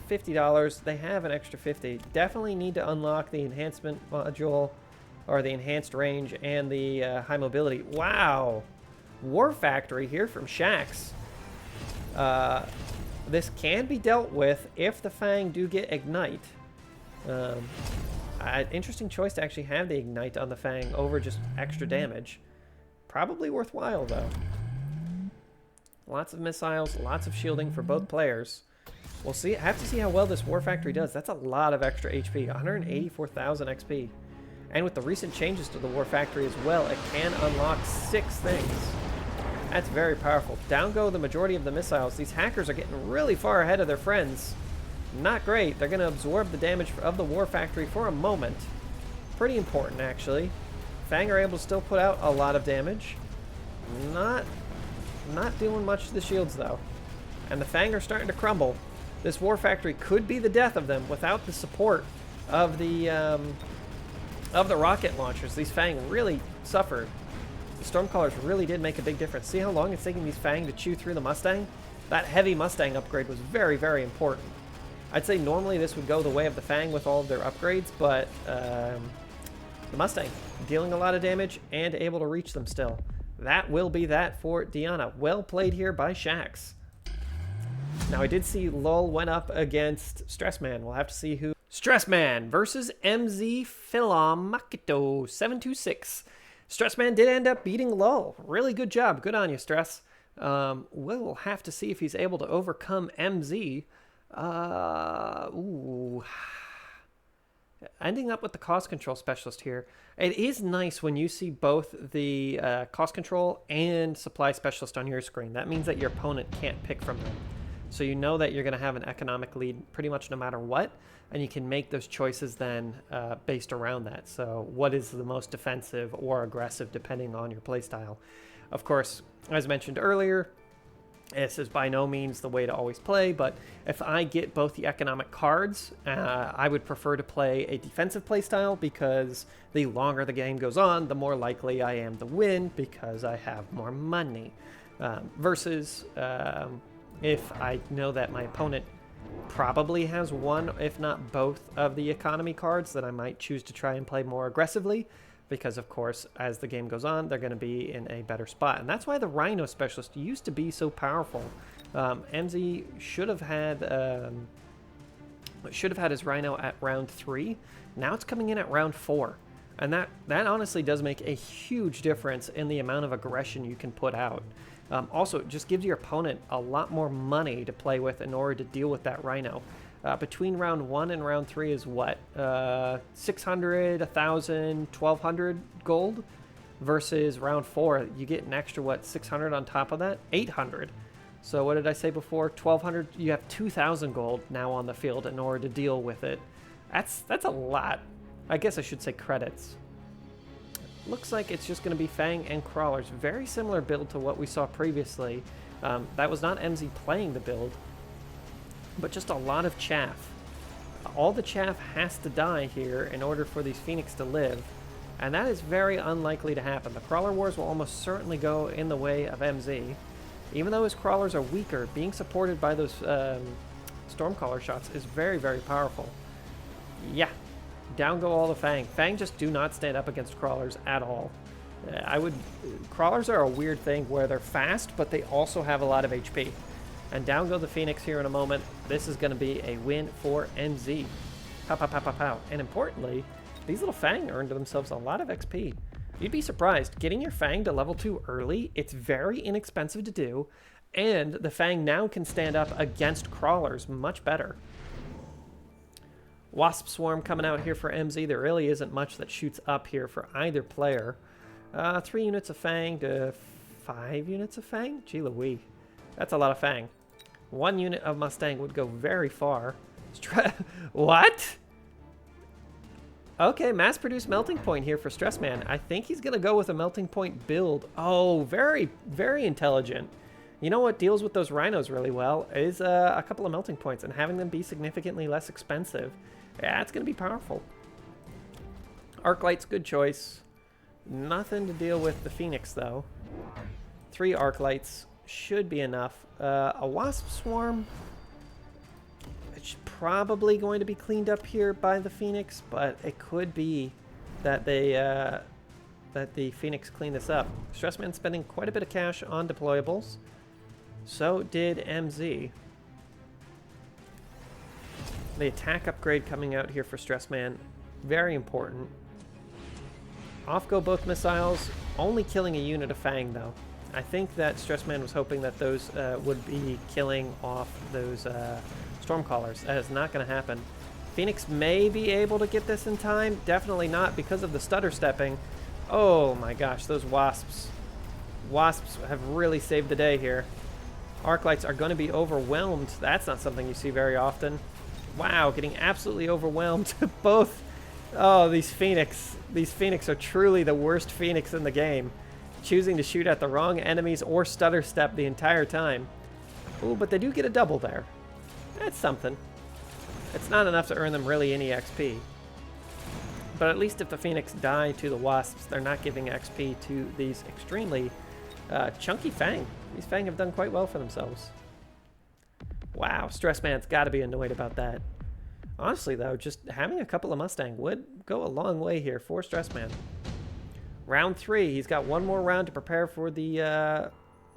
$50. They have an extra 50. Definitely need to unlock the enhancement module, or the enhanced range, and the high mobility. Wow. War Factory here from Shaxx. This can be dealt with if the Fang do get Ignite. Interesting choice to actually have the Ignite on the Fang over just extra damage. Probably worthwhile, though. Lots of missiles, lots of shielding for both players. We'll see. Have to see how well this War Factory does. That's a lot of extra HP. 184,000 XP. And with the recent changes to the War Factory as well, it can unlock 6 things. That's very powerful. Down go the majority of the missiles. These hackers are getting really far ahead of their friends. Not great. They're going to absorb the damage of the War Factory for a moment. Pretty important, actually. Fang are able to still put out a lot of damage. Not doing much to the shields, though. And the Fang are starting to crumble. This War Factory could be the death of them without the support of the rocket launchers. These Fang really suffered. The Stormcallers really did make a big difference. See how long it's taking these Fang to chew through the Mustang? That heavy Mustang upgrade was very, very important. I'd say normally this would go the way of the Fang with all of their upgrades, but the Mustang dealing a lot of damage and able to reach them still. That will be that for Diana. Well played here by Shaxx. Now, I did see LOL went up against Stressman. We'll have to see who. Stressman versus MZ Philomakito 726. Stressman did end up beating LOL. Really good job. Good on you, Stress. We'll have to see if he's able to overcome MZ. Ending up with the cost control specialist here. It is nice when you see both the cost control and supply specialist on your screen. That means that your opponent can't pick from them. So you know that you're going to have an economic lead pretty much no matter what, and you can make those choices then based around that. So what is the most defensive or aggressive depending on your playstyle? Of course, as mentioned earlier, this is by no means the way to always play, but if I get both the economic cards, I would prefer to play a defensive playstyle because the longer the game goes on, the more likely I am to win because I have more money. Versus if I know that my opponent probably has one, if not both, of the economy cards, then I might choose to try and play more aggressively. Because, of course, as the game goes on, they're going to be in a better spot. And that's why the Rhino Specialist used to be so powerful. MZ should have had his Rhino at round 3. Now it's coming in at round 4. And that honestly does make a huge difference in the amount of aggression you can put out. Also, it just gives your opponent a lot more money to play with in order to deal with that Rhino. Between round 1 and round 3 is what? 600, 1,000, 1,200 gold? Versus round 4, you get an extra, what, 600 on top of that? 800. So what did I say before? 1,200, you have 2,000 gold now on the field in order to deal with it. That's a lot. I guess I should say credits. Looks like it's just going to be Fang and Crawlers. Very similar build to what we saw previously. That was not MZ playing the build, but just a lot of chaff. All the chaff has to die here in order for these Phoenix to live, and that is very unlikely to happen. The Crawler Wars will almost certainly go in the way of MZ. Even though his Crawlers are weaker, being supported by those Stormcaller shots is very, very powerful. Yeah, down go all the Fang. Fang just do not stand up against Crawlers at all. Crawlers are a weird thing where they're fast, but they also have a lot of HP. And down go the Phoenix here in a moment. This is going to be a win for MZ. Pow, pow, pow, pow, pow. And importantly, These little Fang earned themselves a lot of XP. You'd be surprised. Getting your Fang to level 2 early, it's very inexpensive to do, and the Fang now can stand up against crawlers much better. Wasp Swarm coming out here for MZ. There really isn't much that shoots up here for either player. 3 units of Fang to 5 units of Fang? Gee Louise. That's a lot of Fang. 1 unit of Mustang would go very far. What? Okay, mass-produced melting point here for Stressman. I think he's going to go with a melting point build. Oh, very, very intelligent. You know what deals with those rhinos really well is a couple of melting points and having them be significantly less expensive. Yeah, it's going to be powerful. Arclight's good choice. Nothing to deal with the Phoenix, though. 3 Arclights should be enough. A Wasp Swarm... It's probably going to be cleaned up here by the Phoenix, but it could be that that the Phoenix clean this up. Stressman spending quite a bit of cash on deployables. So did MZ. The attack upgrade coming out here for Stressman, very important. Off go both missiles, only killing a unit of Fang though. I think that Stressman was hoping that those would be killing off those Stormcallers. That is not going to happen. Phoenix may be able to get this in time. Definitely not because of the stutter stepping. Oh my gosh, those Wasps. Wasps have really saved the day here. Arclights are going to be overwhelmed. That's not something you see very often. Wow, getting absolutely overwhelmed. Both. Oh, these Phoenix. These Phoenix are truly the worst Phoenix in the game. Choosing to shoot at the wrong enemies or stutter step the entire time. Ooh, but they do get a double there. That's something. It's not enough to earn them really any XP. But at least if the Phoenix die to the Wasps, they're not giving XP to these extremely chunky Fang. These Fang have done quite well for themselves. Wow, Stressman's got to be annoyed about that. Honestly, though, just having a couple of Mustang would go a long way here for Stressman. Round 3, he's got 1 more round to prepare for the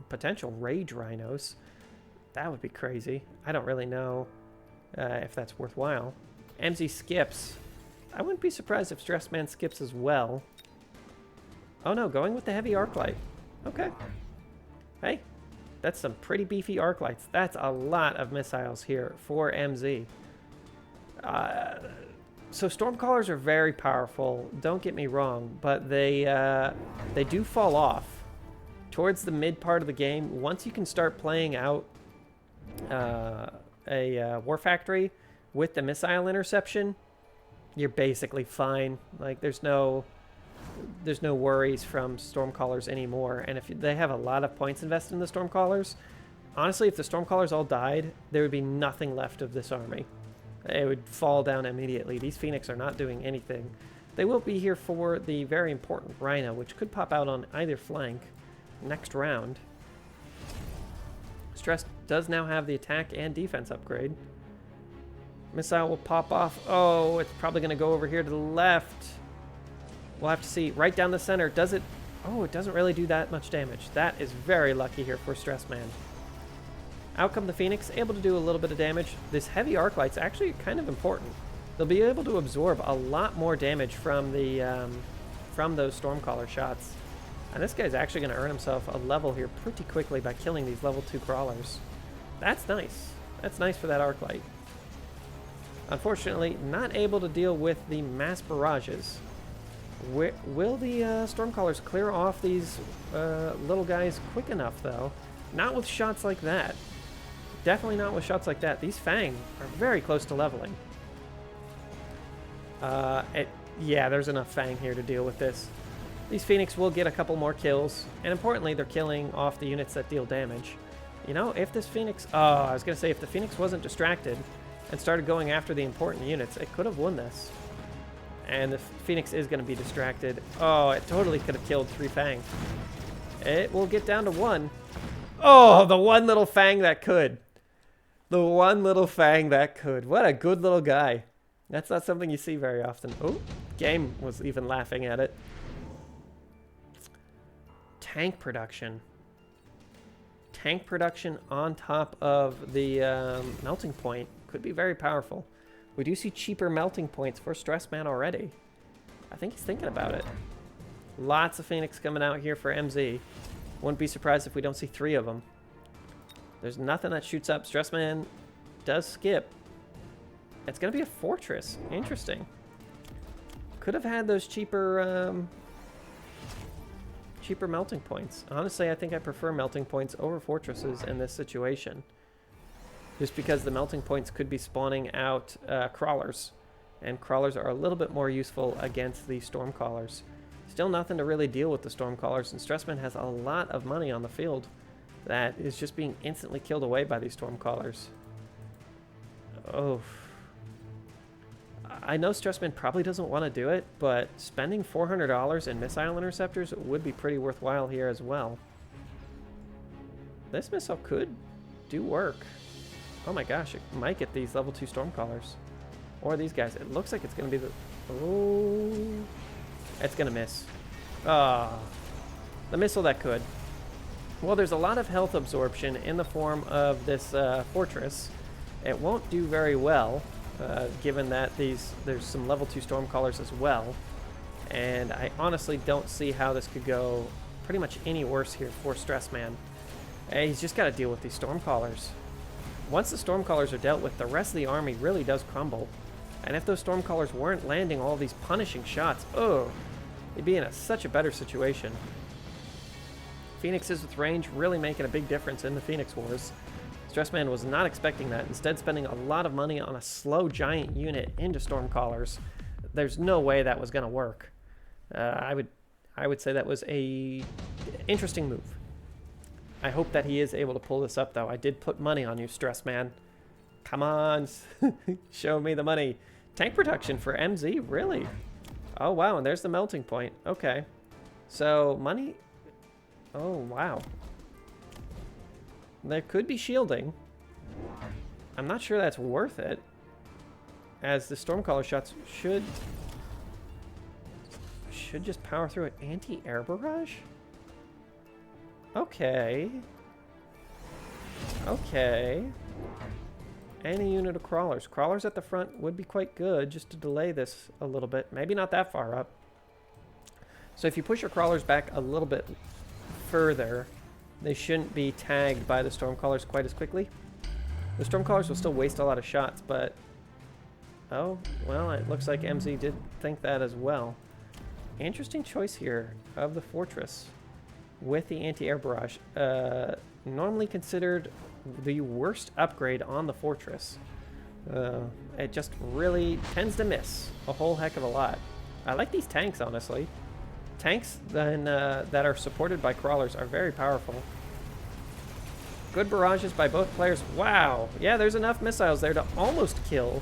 potential Rage Rhinos. That would be crazy. I don't really know if that's worthwhile. MZ skips. I wouldn't be surprised if Stressman skips as well. Oh no, going with the heavy Arclight. Okay. Hey, that's some pretty beefy Arclights. That's a lot of missiles here for MZ. So Stormcallers are very powerful, don't get me wrong, but they do fall off towards the mid part of the game. Once you can start playing out a War Factory with the missile interception, you're basically fine. Like there's no worries from Stormcallers anymore. And if they have a lot of points invested in the Stormcallers, honestly, if the Stormcallers all died, there would be nothing left of this army. It would fall down immediately. These Phoenix are not doing anything. They will be here for the very important Rhino, which could pop out on either flank next round. Stress does now have the attack and defense upgrade. Missile will pop off. Oh, it's probably going to go over here to the left. We'll have to see. Right down the center. Does it? Oh, it doesn't really do that much damage. That is very lucky here for Stressman. Out come the Phoenix, able to do a little bit of damage. This heavy Arclight's actually kind of important. They'll be able to absorb a lot more damage from the from those Stormcaller shots. And this guy's actually going to earn himself a level here pretty quickly by killing these level 2 crawlers. That's nice. That's nice for that Arclight. Unfortunately, not able to deal with the mass barrages. Will the Stormcallers clear off these little guys quick enough, though? Not with shots like that. Definitely not with shots like that. These Fang are very close to leveling. Yeah, there's enough Fang here to deal with this. These Phoenix will get a couple more kills, and importantly, they're killing off the units that deal damage. You know, if this Phoenix... Oh, I was going to say, if the Phoenix wasn't distracted and started going after the important units, it could have won this. And the Phoenix is going to be distracted. Oh, it totally could have killed 3 Fang. It will get down to 1. Oh, the one little Fang that could. The one little Fang that could. What a good little guy. That's not something you see very often. Oh, game was even laughing at it. Tank production. Tank production on top of the melting point could be very powerful. We do see cheaper melting points for Stressman already. I think he's thinking about it. Lots of Phoenix coming out here for MZ. Wouldn't be surprised if we don't see 3 of them. There's nothing that shoots up. Stressman does skip. It's going to be a fortress. Interesting. Could have had those cheaper melting points. Honestly, I think I prefer melting points over fortresses in this situation. Just because the melting points could be spawning out crawlers. And crawlers are a little bit more useful against the stormcallers. Still nothing to really deal with the stormcallers, and Stressman has a lot of money on the field that is just being instantly killed away by these stormcallers. Oh. I know Stressman probably doesn't want to do it, but spending $400 in missile interceptors would be pretty worthwhile here as well. This missile could do work. Oh my gosh, it might get these level 2 stormcallers. Or these guys. It looks like it's going to be the... Oh... It's going to miss. Ah. The missile that could. Well, there's a lot of health absorption in the form of this fortress. It won't do very well, given that there's some level 2 stormcallers as well. And I honestly don't see how this could go pretty much any worse here for Stressman. He's just got to deal with these stormcallers. Once the stormcallers are dealt with, the rest of the army really does crumble. And if those stormcallers weren't landing all these punishing shots, oh, he'd be in such a better situation. Phoenixes with range really making a big difference in the Phoenix Wars. Stressman was not expecting that, instead spending a lot of money on a slow giant unit into stormcallers. There's no way that was going to work. I would say that was a interesting move. I hope that he is able to pull this up, though. I did put money on you, Stressman. Come on, show me the money. Tank production for MZ, really? Oh, wow, and there's the melting point. Okay. So, money... Oh, wow. There could be shielding. I'm not sure that's worth it, as the Stormcaller shots should just power through it. Anti-air barrage? Okay. Okay. Any unit of crawlers. Crawlers at the front would be quite good just to delay this a little bit. Maybe not that far up. So if you push your crawlers back a little bit further, they shouldn't be tagged by the Stormcallers quite as quickly. The Stormcallers will still waste a lot of shots, but... Oh, well, it looks like MZ did think that as well. Interesting choice here of the Fortress with the anti-air barrage. Normally considered the worst upgrade on the Fortress. It just really tends to miss a whole heck of a lot. I like these tanks, honestly. Tanks then that are supported by crawlers are very powerful. Good barrages by both players. Wow. Yeah, there's enough missiles there to almost kill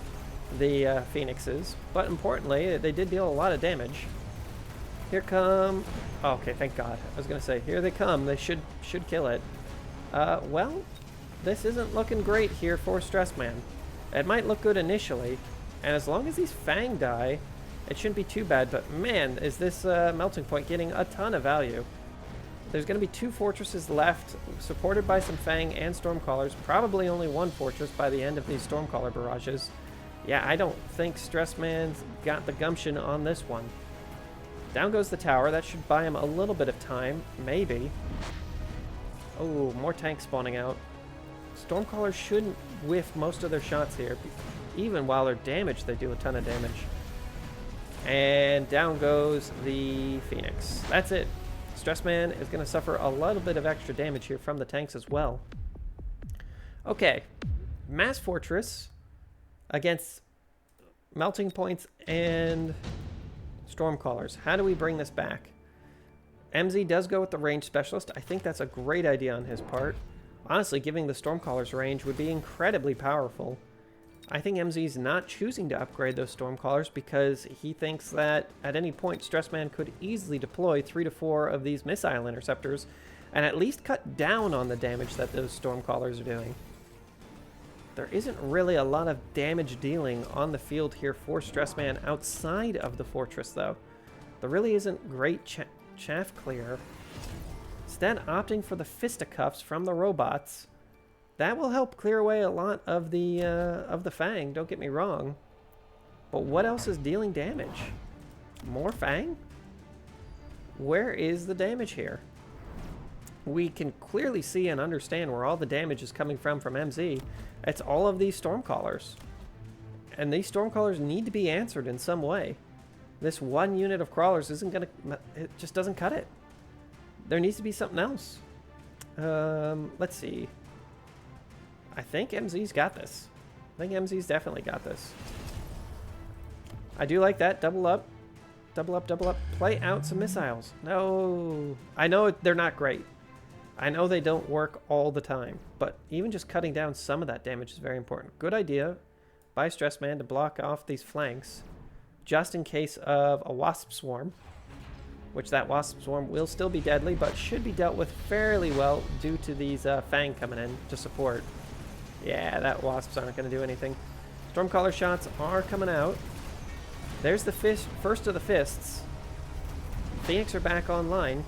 the Phoenixes. But importantly, they did deal a lot of damage. Here come... Oh, okay, thank God. I was going to say, here they come. They should kill it. Well, this isn't looking great here for Stressman. It might look good initially, and as long as these Fang die, it shouldn't be too bad. But man, is this melting point getting a ton of value. There's going to be 2 fortresses left, supported by some Fang and Stormcallers. Probably only 1 fortress by the end of these Stormcaller barrages. Yeah, I don't think Stressman's got the gumption on this one. Down goes the tower. That should buy him a little bit of time, maybe. Oh, more tanks spawning out. Stormcallers shouldn't whiff most of their shots here. Even while they're damaged, they do a ton of damage. And down goes the Phoenix. That's it. Stressman is going to suffer a little bit of extra damage here from the tanks as well. Okay. Mass Fortress against melting points and Stormcallers. How do we bring this back? MZ does go with the range specialist. I think that's a great idea on his part. Honestly, giving the Stormcallers range would be incredibly powerful. I think MZ's not choosing to upgrade those Stormcallers because he thinks that at any point Stressman could easily deploy 3 to 4 of these missile interceptors and at least cut down on the damage that those Stormcallers are doing. There isn't really a lot of damage dealing on the field here for Stressman outside of the fortress, though. There really isn't great chaff clear. Instead, opting for the fisticuffs from the robots. That will help clear away a lot of the Fang, don't get me wrong. But what else is dealing damage? More Fang? Where is the damage here? We can clearly see and understand where all the damage is coming from MZ. It's all of these Stormcallers. And these Stormcallers need to be answered in some way. This one unit of Crawlers isn't going to... It just doesn't cut it. There needs to be something else. Let's see. I think MZ's got this. I think MZ's definitely got this. I do like that. Double up. Double up, double up. Play out some missiles. No. I know they're not great. I know they don't work all the time. But even just cutting down some of that damage is very important. Good idea by Stressman to block off these flanks. Just in case of a Wasp Swarm. Which that Wasp Swarm will still be deadly, but should be dealt with fairly well due to these Fang coming in to support. Yeah, that Wasps aren't going to do anything. Stormcaller shots are coming out. There's the first of the fists. Phoenix are back online.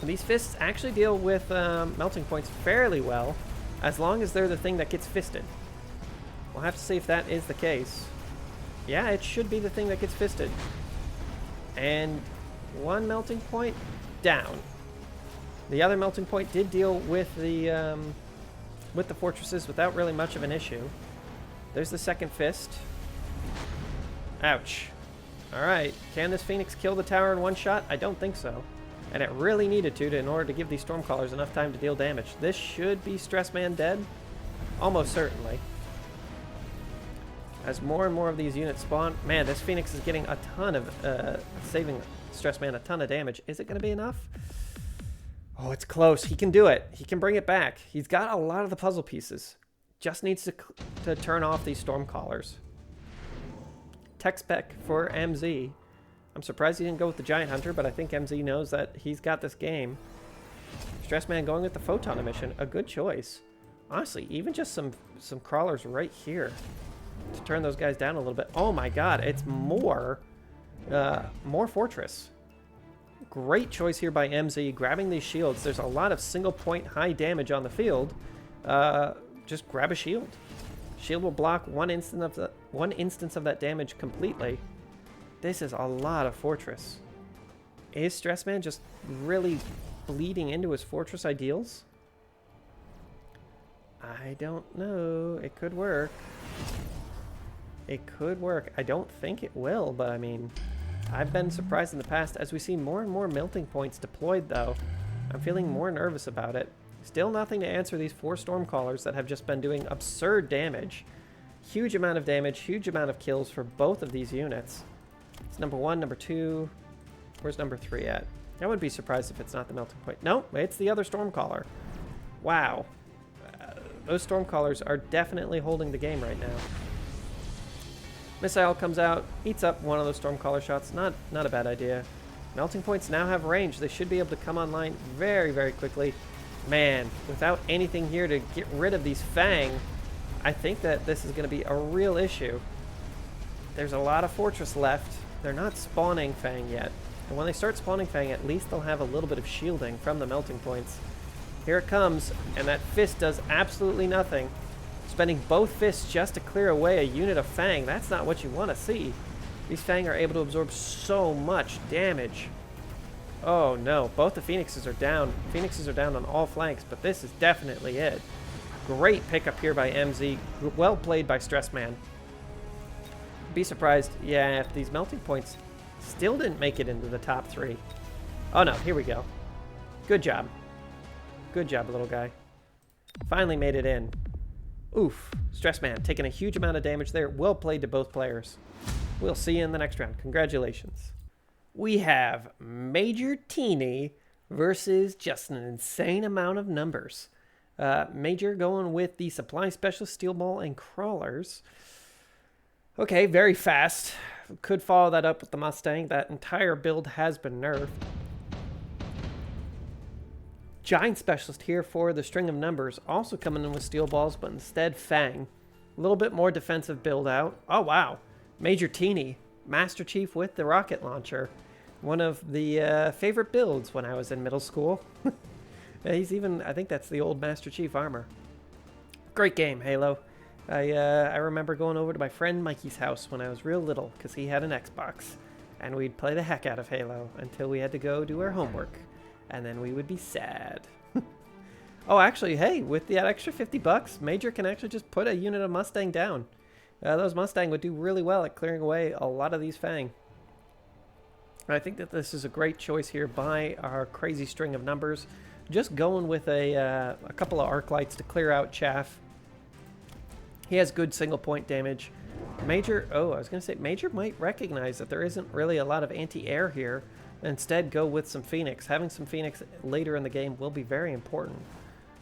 These fists actually deal with melting points fairly well, as long as they're the thing that gets fisted. We'll have to see if that is the case. Yeah, it should be the thing that gets fisted. And one melting point down. The other melting point did deal with the fortresses without really much of an issue. There's the second fist. Ouch. Alright, can this Phoenix kill the tower in one shot? I don't think so. And it really needed to in order to give these Stormcallers enough time to deal damage. This should be Stressman dead. Almost certainly. As more and more of these units spawn, man, this Phoenix is getting a ton of, saving Stressman a ton of damage. Is it going to be enough? Oh, it's close. He can do it. He can bring it back. He's got a lot of the puzzle pieces. Just needs to turn off these Stormcallers. Tech spec for MZ. I'm surprised he didn't go with the Giant Hunter, but I think MZ knows that he's got this game. Stressman going with the Photon Emission. A good choice. Honestly, even just some crawlers right here to turn those guys down a little bit. Oh my god, it's more Fortress. Great choice here by MZ, grabbing these shields. There's a lot of single point high damage on the field. Just grab a shield. Shield will block one instance of that damage completely. This is a lot of Fortress. Is Stressman just really bleeding into his Fortress ideals? I don't know. It could work. It could work. I don't think it will, but I mean, I've been surprised in the past. As we see more and more melting points deployed, though, I'm feeling more nervous about it. Still nothing to answer these 4 Stormcallers that have just been doing absurd damage. Huge amount of damage, huge amount of kills for both of these units. It's number 1, number 2. Where's number 3 at? I would be surprised if it's not the melting point. No, it's the other Stormcaller. Wow. Those Stormcallers are definitely holding the game right now. Missile comes out, eats up one of those Stormcaller shots. Not a bad idea. Melting points now have range. They should be able to come online very, very quickly. Man, without anything here to get rid of these Fang, I think that this is going to be a real issue. There's a lot of Fortress left. They're not spawning Fang yet. And when they start spawning Fang, at least they'll have a little bit of shielding from the melting points. Here it comes, and that fist does absolutely nothing. Spending both fists just to clear away a unit of Fang, that's not what you want to see. These Fang are able to absorb so much damage. Oh no, both the Phoenixes are down. Phoenixes are down on all flanks, but this is definitely it. Great pickup here by MZ. Well played by Stressman. Be surprised, yeah, if these melting points still didn't make it into the top 3. Oh no, here we go. Good job. Good job, little guy. Finally made it in. Oof. Stressman taking a huge amount of damage there. Well played to both players. We'll see you in the next round. Congratulations. We have Majortiene versus just an insane amount of numbers. Major going with the Supply Specialist, Steel Ball, and Crawlers. Okay, very fast. Could follow that up with the Mustang. That entire build has been nerfed. Giant Specialist here for the string of numbers. Also coming in with Steel Balls, but instead Fang. A little bit more defensive build out. Oh, wow. Majortiene, Master Chief with the rocket launcher. One of the favorite builds when I was in middle school. He's even, I think that's the old Master Chief armor. Great game, Halo. I remember going over to my friend Mikey's house when I was real little because he had an Xbox. and we'd play the heck out of Halo until we had to go do our homework, and then we would be sad. Oh, actually, hey, with that extra 50 bucks, Major can actually just put a unit of Mustang down. Those Mustang would do really well at clearing away a lot of these Fang. I think that this is a great choice here by our crazy string of numbers. Just going with a couple of arc lights to clear out chaff. He has good single point damage. Major, oh, I was going to say, Major might recognize that there isn't really a lot of anti-air here. Instead, go with some Phoenix. Having some Phoenix later in the game will be very important.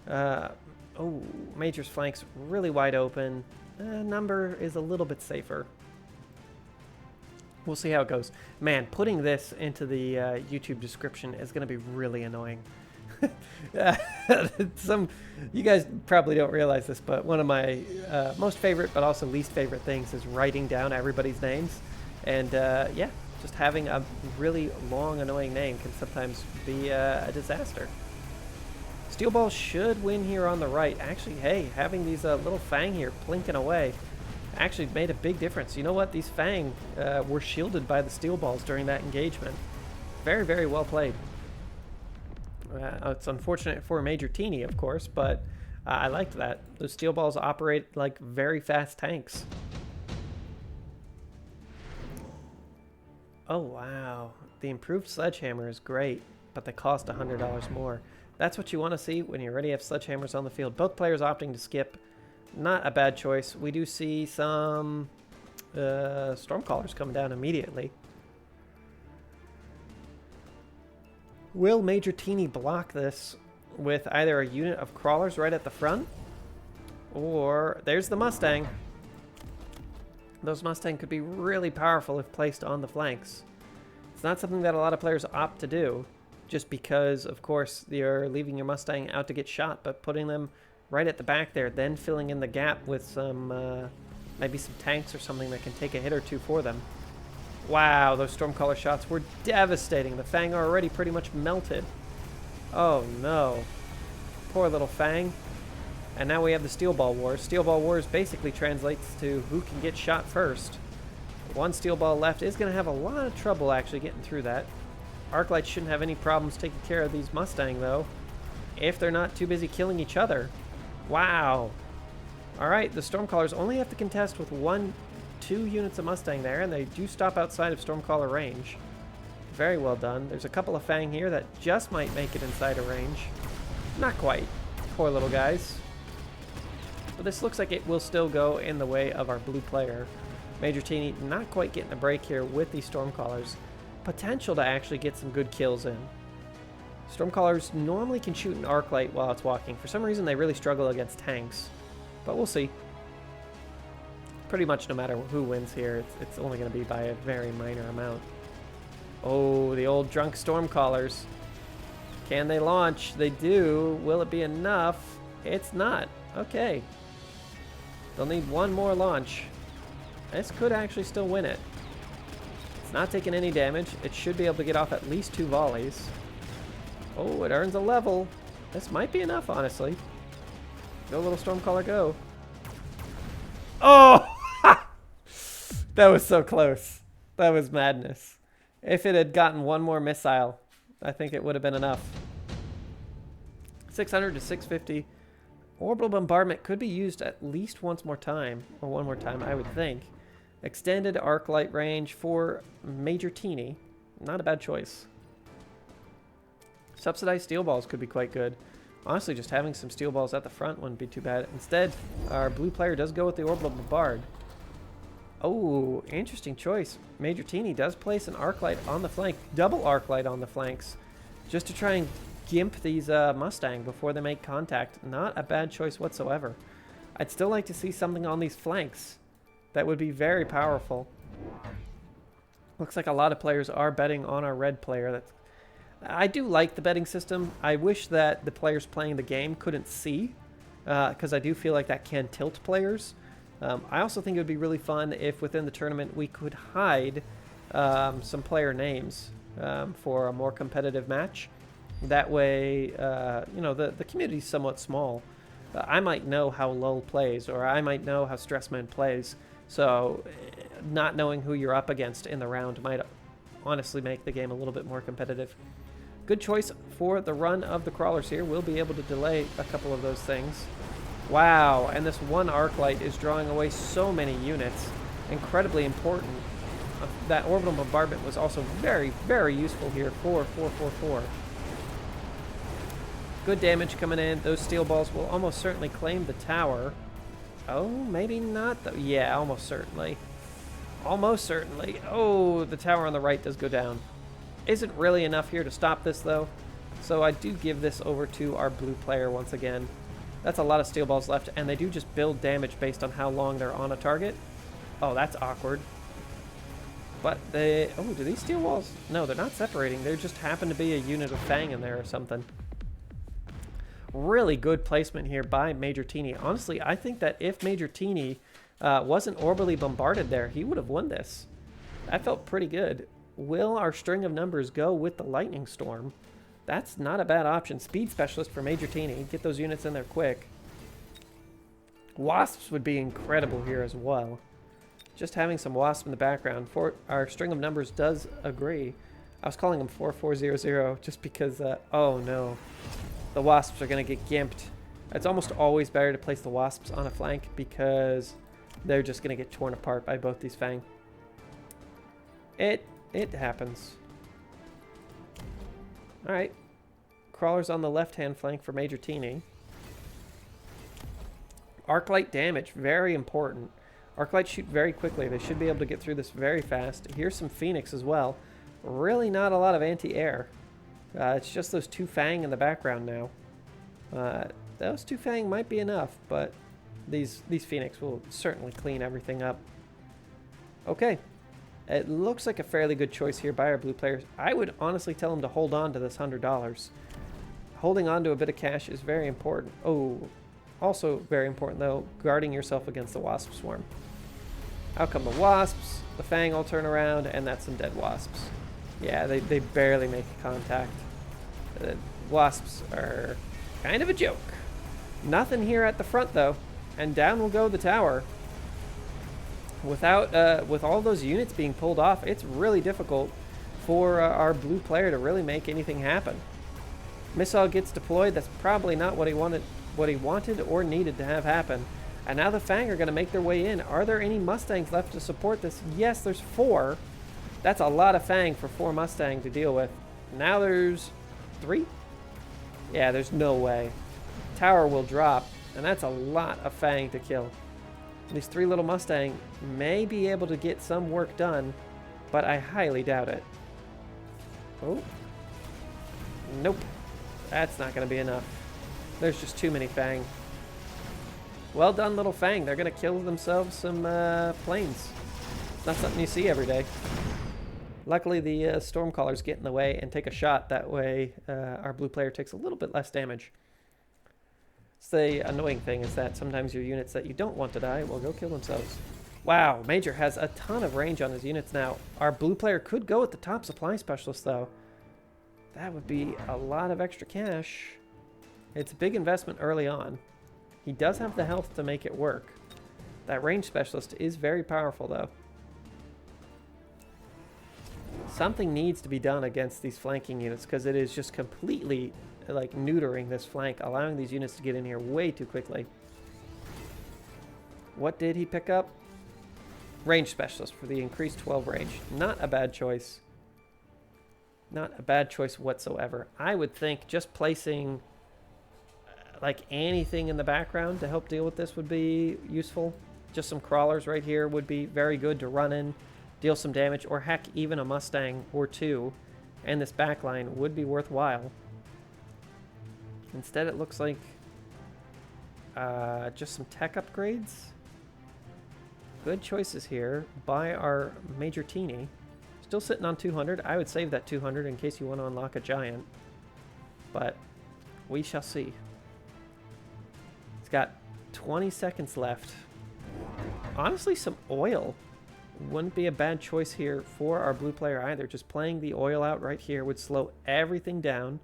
Oh, Major's flank's really wide open. Number is a little bit safer. We'll see how it goes. Man, putting this into the YouTube description is going to be really annoying. You guys probably don't realize this, but one of my most favorite but also least favorite things is writing down everybody's names. And yeah, just having a really long, annoying name can sometimes be a disaster. Steel Ball should win here on the right. Actually, hey, having these little Fang here plinking away actually made a big difference. You know what? These Fang were shielded by the Steel Balls during that engagement. Very, very well played. It's unfortunate for Majortiene, of course, but I liked that. Those Steel Balls operate like very fast tanks. Oh, wow. The improved Sledgehammer is great, but they cost $100 more. That's what you want to see when you already have Sledgehammers on the field. Both players opting to skip. Not a bad choice. We do see some Stormcallers come down immediately. Will Majortiene block this with either a unit of Crawlers right at the front? Or there's the Mustang. Those Mustang could be really powerful if placed on the flanks. It's not something that a lot of players opt to do, just because, of course, you're leaving your Mustang out to get shot, but putting them right at the back there, then filling in the gap with some, maybe some tanks or something that can take a hit or two for them. Wow, those Stormcaller shots were devastating. The Fang are already pretty much melted. Oh no. Poor little Fang. And now we have the Steel Ball Wars. Steel Ball Wars basically translates to who can get shot first. One Steel Ball left is going to have a lot of trouble actually getting through that. Arclight shouldn't have any problems taking care of these Mustang, though, if they're not too busy killing each other. Wow. Alright, the Stormcallers only have to contest with 2 units of Mustang there, and they do stop outside of Stormcaller range. Very well done. There's a couple of Fang here that just might make it inside of range. Not quite. Poor little guys. But this looks like it will still go in the way of our blue player. Majortiene not quite getting a break here with these Stormcallers. Potential to actually get some good kills in. Stormcallers normally can shoot an arc light while it's walking. For some reason, they really struggle against tanks. But we'll see. Pretty much no matter who wins here, it's only going to be by a very minor amount. Oh, the old drunk Stormcallers. Can they launch? They do. Will it be enough? It's not. Okay. They'll need one more launch. This could actually still win it. It's not taking any damage. It should be able to get off at least 2 volleys. Oh, it earns a level. This might be enough, honestly. Go, little Stormcaller, go. Oh! That was so close. That was madness. If it had gotten one more missile, I think it would have been enough. 600 to 650. Orbital Bombardment could be used at least one more time, I would think. Extended arc light range for Majortiene. Not a bad choice. Subsidized Steel Balls could be quite good. Honestly, just having some Steel Balls at the front wouldn't be too bad. Instead, our blue player does go with the Orbital Bombard. Oh, interesting choice. Majortiene does place an arc light on the flank, double arc light on the flanks, just to try and gimp these Mustang before they make contact. Not a bad choice whatsoever. I'd still like to see something on these flanks. That would be very powerful. Looks like a lot of players are betting on our red player. I do like the betting system. I wish that the players playing the game couldn't see, because I do feel like that can tilt players. I also think it would be really fun if within the tournament we could hide some player names for a more competitive match. That way, you know, the community is somewhat small. I might know how Lull plays, or I might know how Stressman plays. So not knowing who you're up against in the round might honestly make the game a little bit more competitive. Good choice for the run of the crawlers here. We'll be able to delay a couple of those things. Wow, and this one arc light is drawing away so many units. Incredibly important. That orbital bombardment was also very, very useful here for 444. Good damage coming in. Those steel balls will almost certainly claim the tower. Oh, maybe not though. Yeah, almost certainly. Almost certainly. Oh, the tower on the right does go down. Isn't really enough here to stop this though. So I do give this over to our blue player once again. That's a lot of steel balls left, and they do just build damage based on how long they're on a target. Oh, that's awkward. But they... Oh, do these steel walls... No, they're not separating. There just happen to be a unit of Fang in there or something. Really good placement here by Majortiene. Honestly, I think that if Majortiene wasn't orbitally bombarded there, he would have won this. That felt pretty good. Will our string of numbers go with the lightning storm? That's not a bad option. Speed specialist for Majortiene. Get those units in there quick. Wasps would be incredible here as well. Just having some wasp in the background. For our string of numbers does agree. I was calling them 4400 just because, oh no. The wasps are going to get gimped. It's almost always better to place the wasps on a flank because they're just going to get torn apart by both these Fang. It happens. Alright. Crawlers on the left-hand flank for Majortiene. Arc light damage, very important. Arc lights shoot very quickly. They should be able to get through this very fast. Here's some Phoenix as well. Really not a lot of anti-air. It's just those two Fang in the background now. Those two Fang might be enough, but these Phoenix will certainly clean everything up. Okay. It looks like a fairly good choice here by our blue players. I would honestly tell them to hold on to this $100. Holding on to a bit of cash is very important. Oh, also very important though, guarding yourself against the wasp swarm. Out come the wasps, the Fang all turn around, and that's some dead wasps. Yeah, they barely make contact. The wasps are kind of a joke. Nothing here at the front though, and down will go the tower. With all those units being pulled off, it's really difficult for our blue player to really make anything happen. Missile gets deployed. That's probably not what he wanted or needed to have happen. And now the Fang are going to make their way in. Are there any Mustangs left to support this? Yes, there's 4. That's a lot of Fang for 4 Mustang to deal with. Now there's 3? Yeah, there's no way. Tower will drop, and that's a lot of Fang to kill. These 3 little Mustang may be able to get some work done, but I highly doubt it. Oh. Nope. That's not going to be enough. There's just too many Fang. Well done, little Fang. They're going to kill themselves some planes. It's not something you see every day. Luckily, the Stormcallers get in the way and take a shot. That way, our blue player takes a little bit less damage. It's the annoying thing is that sometimes your units that you don't want to die will go kill themselves. Wow, Major has a ton of range on his units now. Our blue player could go with the top supply specialist, though. That would be a lot of extra cash. It's a big investment early on. He does have the health to make it work. That range specialist is very powerful, though. Something needs to be done against these flanking units because it is just completely like neutering this flank, allowing these units to get in here way too quickly. What did he pick up? Range specialist for the increased 12 range. Not a bad choice. Not a bad choice whatsoever. I would think just placing like anything in the background to help deal with this would be useful. Just some crawlers right here would be very good to run in, deal some damage, or heck, even a Mustang or 2, and this backline would be worthwhile. Instead, it looks like just some tech upgrades. Good choices here by our Majortiene. Still sitting on 200. I would save that 200 in case you want to unlock a giant. But we shall see. It's got 20 seconds left. Honestly, some oil wouldn't be a bad choice here for our blue player either. Just playing the oil out right here would slow everything down,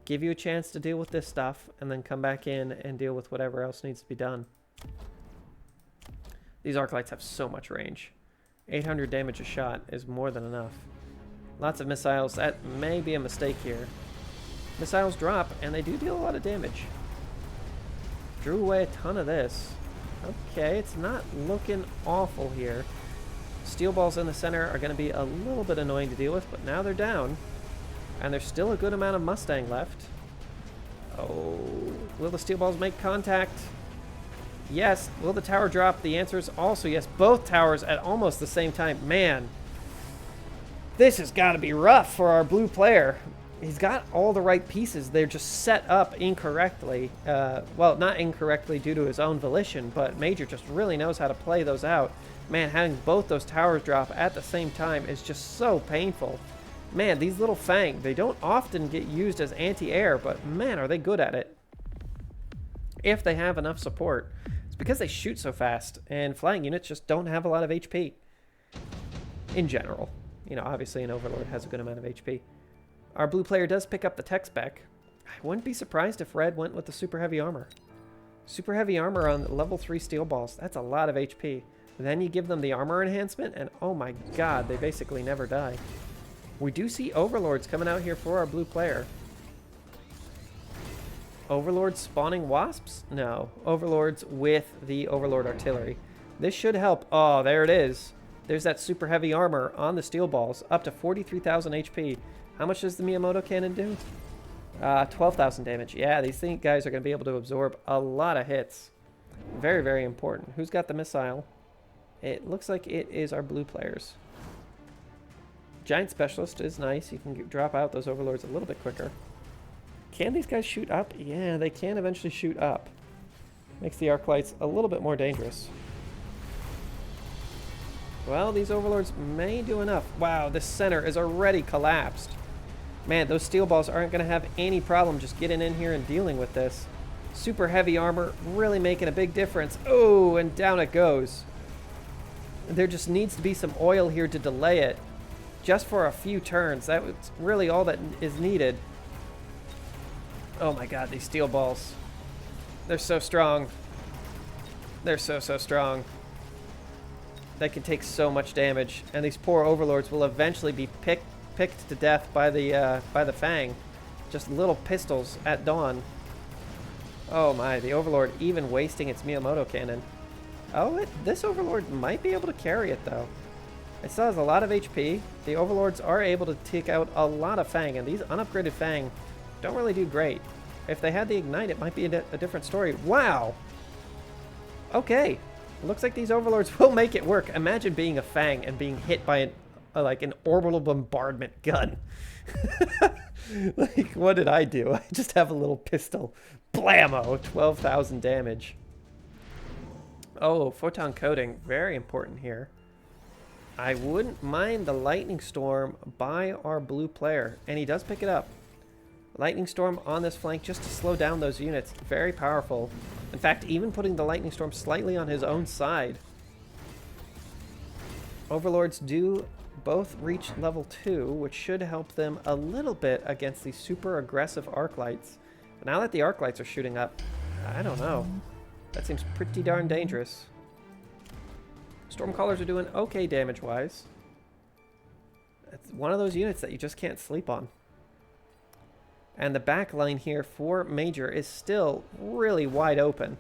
give you a chance to deal with this stuff, and then come back in and deal with whatever else needs to be done. These arc lights have so much range. 800 damage a shot is more than enough. Lots of missiles. That may be a mistake here. Missiles drop, and they do deal a lot of damage. Drew away a ton of this. Okay, it's not looking awful here. Steel balls in the center are going to be a little bit annoying to deal with, but now they're down. And there's still a good amount of Mustang left. Oh, will the steel balls make contact? Yes. Will the tower drop? The answer is also yes. Both towers at almost the same time. Man, this has got to be rough for our blue player. He's got all the right pieces. They're just set up incorrectly. Well, not incorrectly due to his own volition, but Major just really knows how to play those out. Man, having both those towers drop at the same time is just so painful. Man, these little Fang, they don't often get used as anti-air, but man, are they good at it. If they have enough support. It's because they shoot so fast, and flying units just don't have a lot of HP. In general. You know, obviously an Overlord has a good amount of HP. Our blue player does pick up the tech spec. I wouldn't be surprised if red went with the super heavy armor. Super heavy armor on level 3 steel balls. That's a lot of HP. Then you give them the armor enhancement, and oh my god, they basically never die. We do see Overlords coming out here for our blue player. Overlords spawning wasps? No. Overlords with the Overlord artillery. This should help. Oh, there it is. There's that super heavy armor on the steel balls, up to 43,000 HP. How much does the Miyamoto cannon do? 12,000 damage. Yeah, these guys are going to be able to absorb a lot of hits. Very, very important. Who's got the missile? It looks like it is our blue players. Giant Specialist is nice. You can drop out those Overlords a little bit quicker. Can these guys shoot up? Yeah, they can eventually shoot up. Makes the arc lights a little bit more dangerous. Well, these Overlords may do enough. Wow, this center is already collapsed. Man, those steel balls aren't going to have any problem just getting in here and dealing with this. Super heavy armor really making a big difference. Oh, and down it goes. There just needs to be some oil here to delay it. Just for a few turns. That's really all that is needed. Oh my god, these steel balls. They're so strong. They're so strong. They can take so much damage. And these poor Overlords will eventually be picked to death by the Fang. Just little pistols at dawn. Oh my, the Overlord even wasting its Miyamoto cannon. Oh, this Overlord might be able to carry it though. It still has a lot of HP. The Overlords are able to take out a lot of Fang, and these unupgraded Fang don't really do great. If they had the Ignite, it might be a different story. Wow! Okay. Looks like these Overlords will make it work. Imagine being a Fang and being hit by like an orbital bombardment gun. Like, what did I do? I just have a little pistol. Blammo! 12,000 damage. Oh, photon coating. Very important here. I wouldn't mind the Lightning Storm by our blue player. And he does pick it up. Lightning Storm on this flank just to slow down those units. Very powerful. In fact, even putting the Lightning Storm slightly on his own side. Overlords do both reach level 2, which should help them a little bit against these super aggressive arc lights. But now that the arc lights are shooting up, I don't know. That seems pretty darn dangerous. Stormcallers are doing okay damage-wise. It's one of those units that you just can't sleep on. And the back line here for Major is still really wide open.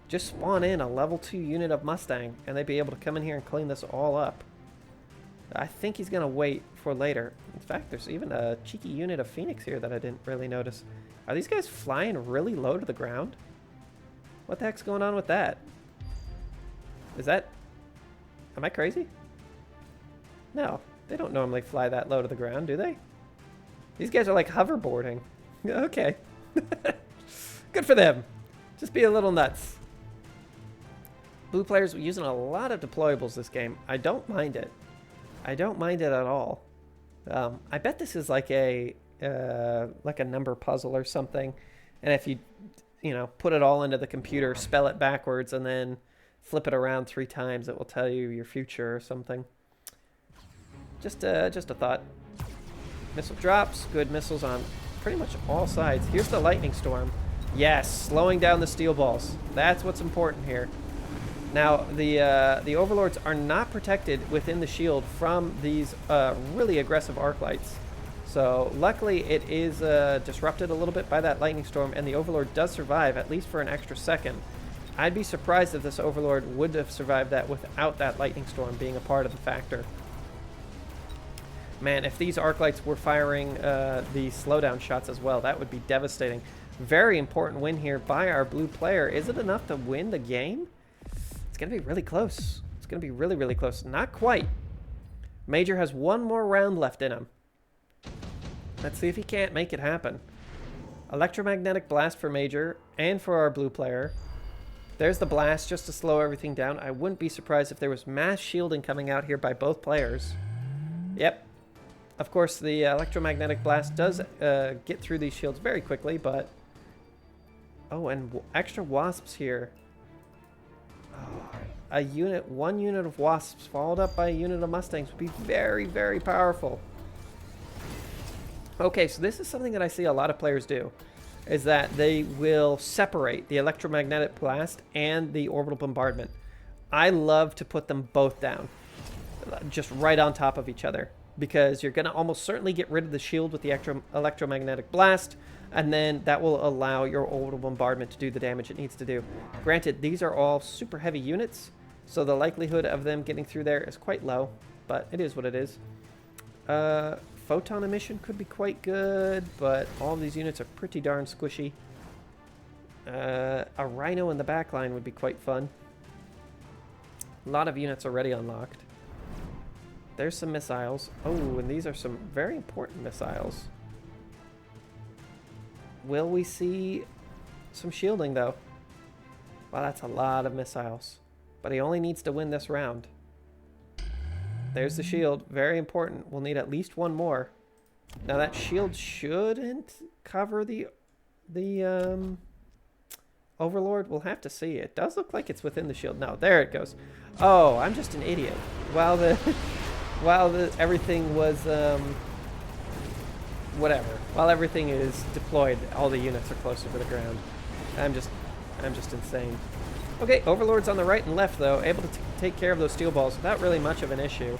Just spawn in a level 2 unit of Mustang, and they'd be able to come in here and clean this all up. I think he's going to wait for later. In fact, there's even a cheeky unit of Phoenix here that I didn't really notice. Are these guys flying really low to the ground? What the heck's going on with that? Is that... Am I crazy? No, they don't normally fly that low to the ground, do they? These guys are like hoverboarding. Okay. Good for them. Just be a little nuts. Blue players are using a lot of deployables this game. I don't mind it. I don't mind it at all. I bet this is like a number puzzle or something. And if you put it all into the computer, spell it backwards, and then flip it around 3 times, it will tell you your future or something. Just a thought. Missile drops. Good missiles on pretty much all sides. Here's the Lightning Storm. Yes, slowing down the steel balls. That's what's important here. Now, the Overlords are not protected within the shield from these really aggressive arc lights. So, luckily, it is disrupted a little bit by that lightning storm, and the Overlord does survive, at least for an extra second. I'd be surprised if this Overlord would have survived that without that lightning storm being a part of the factor. Man, if these arc lights were firing the slowdown shots as well, that would be devastating. Very important win here by our blue player. Is it enough to win the game? It's going to be really close. It's going to be really, really close. Not quite. Major has one more round left in him. Let's see if he can't make it happen. Electromagnetic blast for Major and for our blue player. There's the blast just to slow everything down. I wouldn't be surprised if there was mass shielding coming out here by both players. Yep. Of course, the electromagnetic blast does get through these shields very quickly, but... Oh, and extra wasps here. Oh, one unit of wasps followed up by a unit of mustangs would be very, very powerful. Okay, so this is something that I see a lot of players do, is that they will separate the electromagnetic blast and the orbital bombardment. I love to put them both down, just right on top of each other, because you're going to almost certainly get rid of the shield with the electromagnetic blast, and then that will allow your orbital bombardment to do the damage it needs to do. Granted, these are all super heavy units, so the likelihood of them getting through there is quite low, but it is what it is. Photon emission could be quite good, but all of these units are pretty darn squishy. A rhino in the back line would be quite fun. A lot of units already unlocked. There's some missiles. Oh, and these are some very important missiles. Will we see some shielding, though? Wow, that's a lot of missiles. But he only needs to win this round. There's the shield. Very important. We'll need at least one more. Now, that shield shouldn't cover the Overlord. We'll have to see. It does look like it's within the shield. No, there it goes. Oh, I'm just an idiot. While everything was... whatever. While everything is deployed, all the units are closer to the ground. I'm just insane. Okay, Overlords on the right and left, though, able to take care of those steel balls without really much of an issue.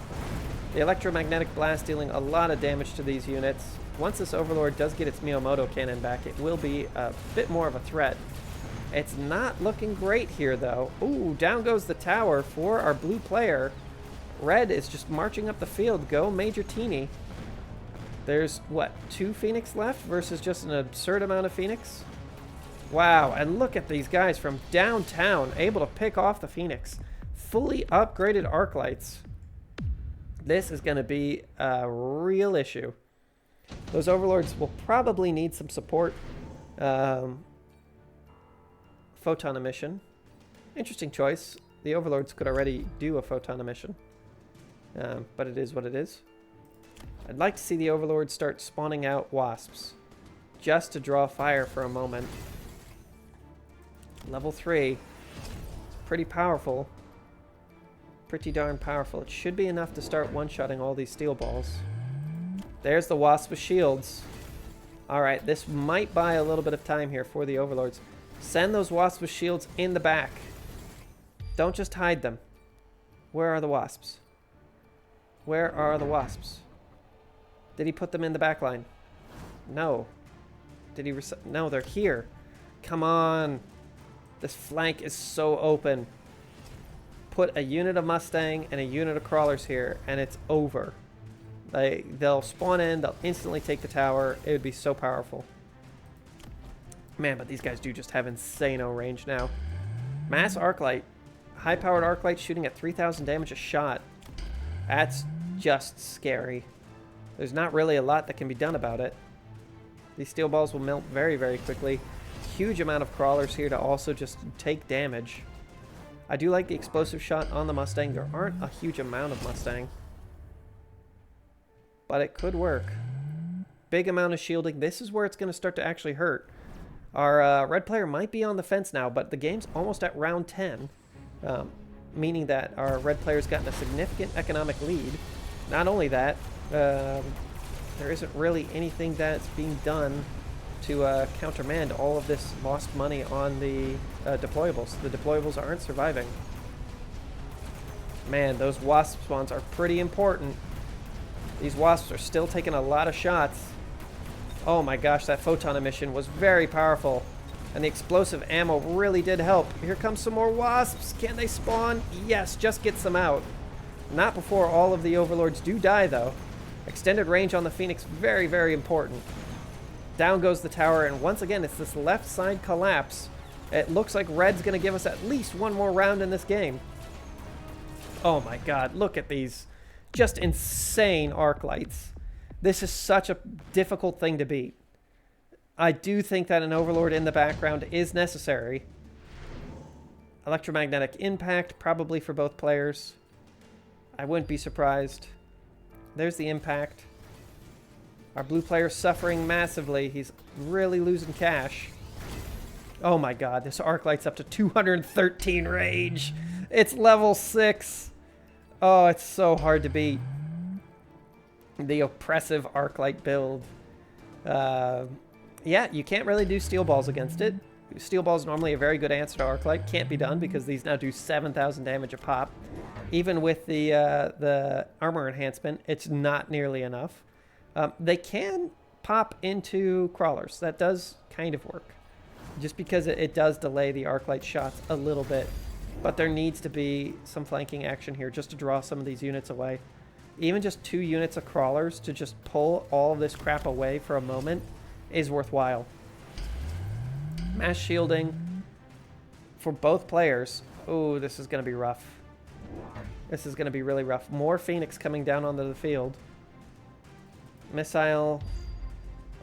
The electromagnetic blast dealing a lot of damage to these units. Once this Overlord does get its Miyamoto cannon back, it will be a bit more of a threat. It's not looking great here, though. Ooh, down goes the tower for our blue player. Red is just marching up the field. Go Majortiene. There's, what, 2 Phoenix left versus just an absurd amount of Phoenix? Wow, and look at these guys from downtown, able to pick off the Phoenix. Fully upgraded arc lights. This is going to be a real issue. Those Overlords will probably need some support. Photon emission. Interesting choice. The Overlords could already do a photon emission. But it is what it is. I'd like to see the Overlords start spawning out wasps. Just to draw fire for a moment. Level 3. It's pretty powerful. Pretty darn powerful. It should be enough to start one-shotting all these steel balls. There's the wasp with shields. Alright, this might buy a little bit of time here for the Overlords. Send those wasps with shields in the back. Don't just hide them. Where are the wasps? Where are the wasps? Did he put them in the back line? No. Did he... No, they're here. Come on. This flank is so open. Put a unit of Mustang and a unit of crawlers here, and it's over. They'll spawn in. They'll instantly take the tower. It would be so powerful. Man, but these guys do just have insano range now. Mass arc light. High-powered arc light shooting at 3,000 damage a shot. That's just scary. There's not really a lot that can be done about it. These steel balls will melt very, very quickly. Huge amount of crawlers here to also just take damage. I do like the explosive shot on the Mustang. There aren't a huge amount of Mustang. But it could work. Big amount of shielding. This is where it's going to start to actually hurt. Our red player might be on the fence now, but the game's almost at round 10. Meaning that our red player's gotten a significant economic lead. Not only that, there isn't really anything that's being done to countermand all of this lost money on the deployables. The deployables aren't surviving. Man, those wasp spawns are pretty important. These wasps are still taking a lot of shots. Oh my gosh, that photon emission was very powerful. And the explosive ammo really did help. Here comes some more wasps. Can they spawn? Yes, just gets them out. Not before all of the overlords do die, though. Extended range on the Phoenix, very, very important. Down goes the tower, and once again, it's this left side collapse. It looks like Red's going to give us at least one more round in this game. Oh my god, look at these just insane arc lights. This is such a difficult thing to beat. I do think that an overlord in the background is necessary. Electromagnetic impact, probably for both players. I wouldn't be surprised. There's the impact. Our blue player's suffering massively. He's really losing cash. Oh my god, this arc light's up to 213 rage. It's level 6. Oh, it's so hard to beat. The oppressive arc light build. Yeah, you can't really do steel balls against it. Steel balls normally a very good answer to arc light. Can't be done because these now do 7,000 damage a pop. Even with the armor enhancement, it's not nearly enough. They can pop into crawlers. That does kind of work. Just because it does delay the arc light shots a little bit. But there needs to be some flanking action here just to draw some of these units away. Even just 2 units of crawlers to just pull all of this crap away for a moment is worthwhile. Mass shielding for both players. Oh, this is going to be rough. This is going to be really rough. More Phoenix coming down onto the field. Missile.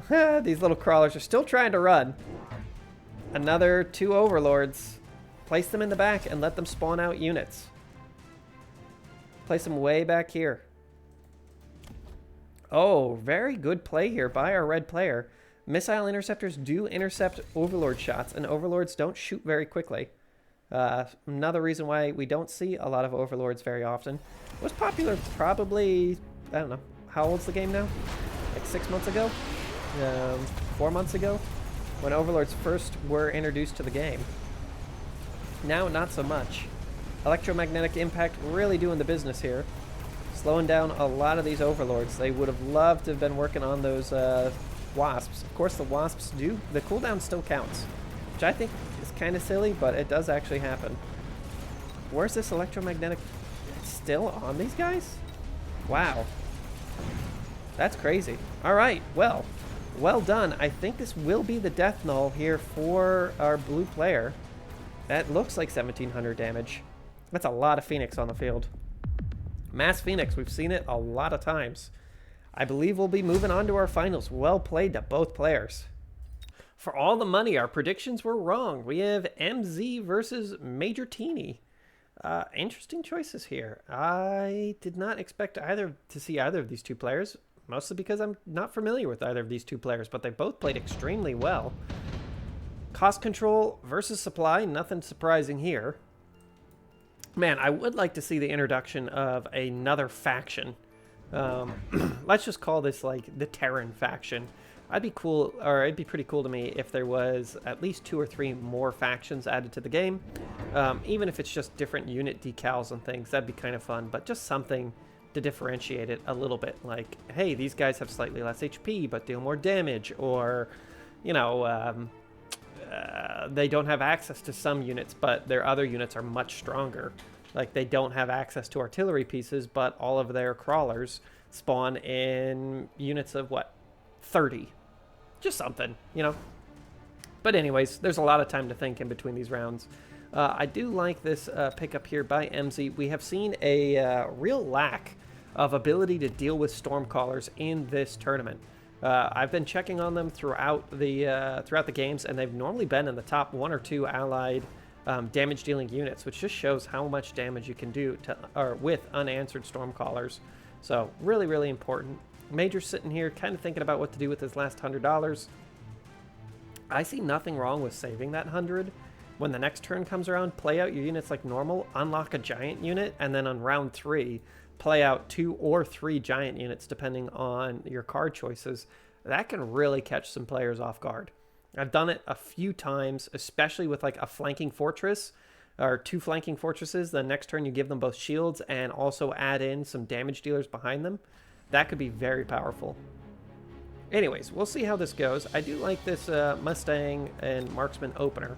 These little crawlers are still trying to run. Another 2 overlords. Place them in the back and let them spawn out units. Place them way back here. Oh, very good play here by our red player. Missile interceptors do intercept overlord shots, and overlords don't shoot very quickly. Another reason why we don't see a lot of overlords very often. It was popular probably, I don't know, how old's the game now? Like 6 months ago? 4 months ago? When overlords first were introduced to the game. Now, not so much. Electromagnetic impact really doing the business here. Slowing down a lot of these overlords. They would have loved to have been working on those wasps. Of course, the wasps do. The cooldown still counts, which I think is kind of silly, but it does actually happen. Where's this electromagnetic? It's still on these guys? Wow. That's crazy. All right, well done. I think this will be the death null here for our blue player. That looks like 1,700 damage. That's a lot of Phoenix on the field. Mass Phoenix, we've seen it a lot of times. I believe we'll be moving on to our finals. Well played to both players. For all the money, our predictions were wrong. We have MZ versus Majortiene. Interesting choices here. I did not expect to see either of these 2 players, mostly because I'm not familiar with either of these 2 players, but they both played extremely well. Cost control versus supply, nothing surprising here. Man, I would like to see the introduction of another faction. Let's just call this like the Terran faction. It'd be pretty cool to me if there was at least 2 or 3 more factions added to the game. Even if it's just different unit decals and things, that'd be kind of fun. But just something to differentiate it a little bit. Like, hey, these guys have slightly less HP but deal more damage. Or, you know, they don't have access to some units, but their other units are much stronger. Like, they don't have access to artillery pieces, but all of their crawlers spawn in units of, what, 30? Just something, you know? But anyways, there's a lot of time to think in between these rounds. I do like this pickup here by MZ. We have seen a real lack of ability to deal with Stormcallers in this tournament. I've been checking on them throughout the games, and they've normally been in the top 1 or 2 allied damage-dealing units, which just shows how much damage you can do with unanswered Stormcallers. So really, really important. Major's sitting here kind of thinking about what to do with his last $100. I see nothing wrong with saving that 100. When the next turn comes around, play out your units like normal, unlock a giant unit, and then on round 3, play out 2 or 3 giant units depending on your card choices. That can really catch some players off guard. I've done it a few times, especially with like a flanking fortress. or 2 flanking fortresses. The next turn you give them both shields and also add in some damage dealers behind them. That could be very powerful. Anyways, we'll see how this goes. I do like this Mustang and Marksman opener.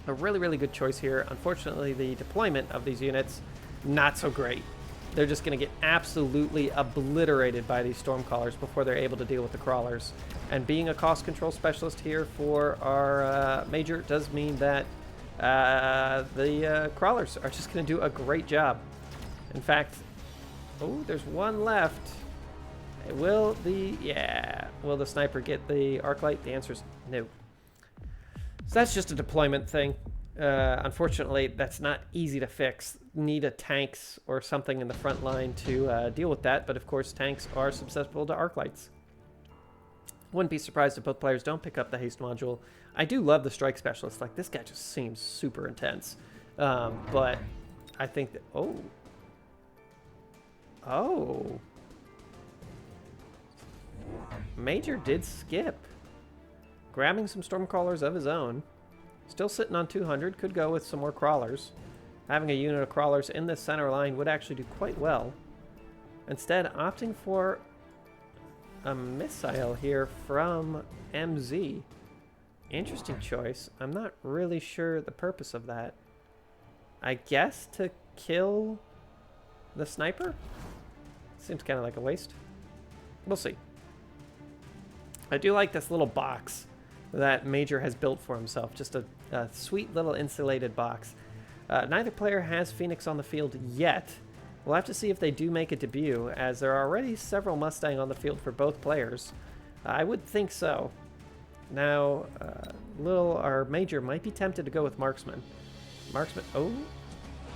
A really, really good choice here. Unfortunately, the deployment of these units, not so great. They're just going to get absolutely obliterated by these Stormcallers before they're able to deal with the crawlers. And being a cost control specialist here for our Major does mean that the crawlers are just going to do a great job. In fact, oh, there's one left. Will the sniper get the arc light? The answer is no. So that's just a deployment thing. Unfortunately, that's not easy to fix. Need a tanks or something in the front line to deal with that. But of course, tanks are susceptible to arc lights. Wouldn't be surprised if both players don't pick up the haste module. I do love the strike specialist. Like, this guy just seems super intense. But I think that... Oh. Major did skip. Grabbing some Stormcrawlers of his own. Still sitting on 200. Could go with some more crawlers. Having a unit of crawlers in this center line would actually do quite well. Instead, opting for a missile here from MZ. Interesting choice. I'm not really sure the purpose of that. I guess to kill the sniper? Seems kind of like a waste. We'll see. I do like this little box that Major has built for himself. Just a sweet little insulated box. Neither player has Phoenix on the field yet. We'll have to see if they do make a debut, as there are already several Mustang on the field for both players. I would think so. Now, our Major might be tempted to go with Marksman. Marksman, oh,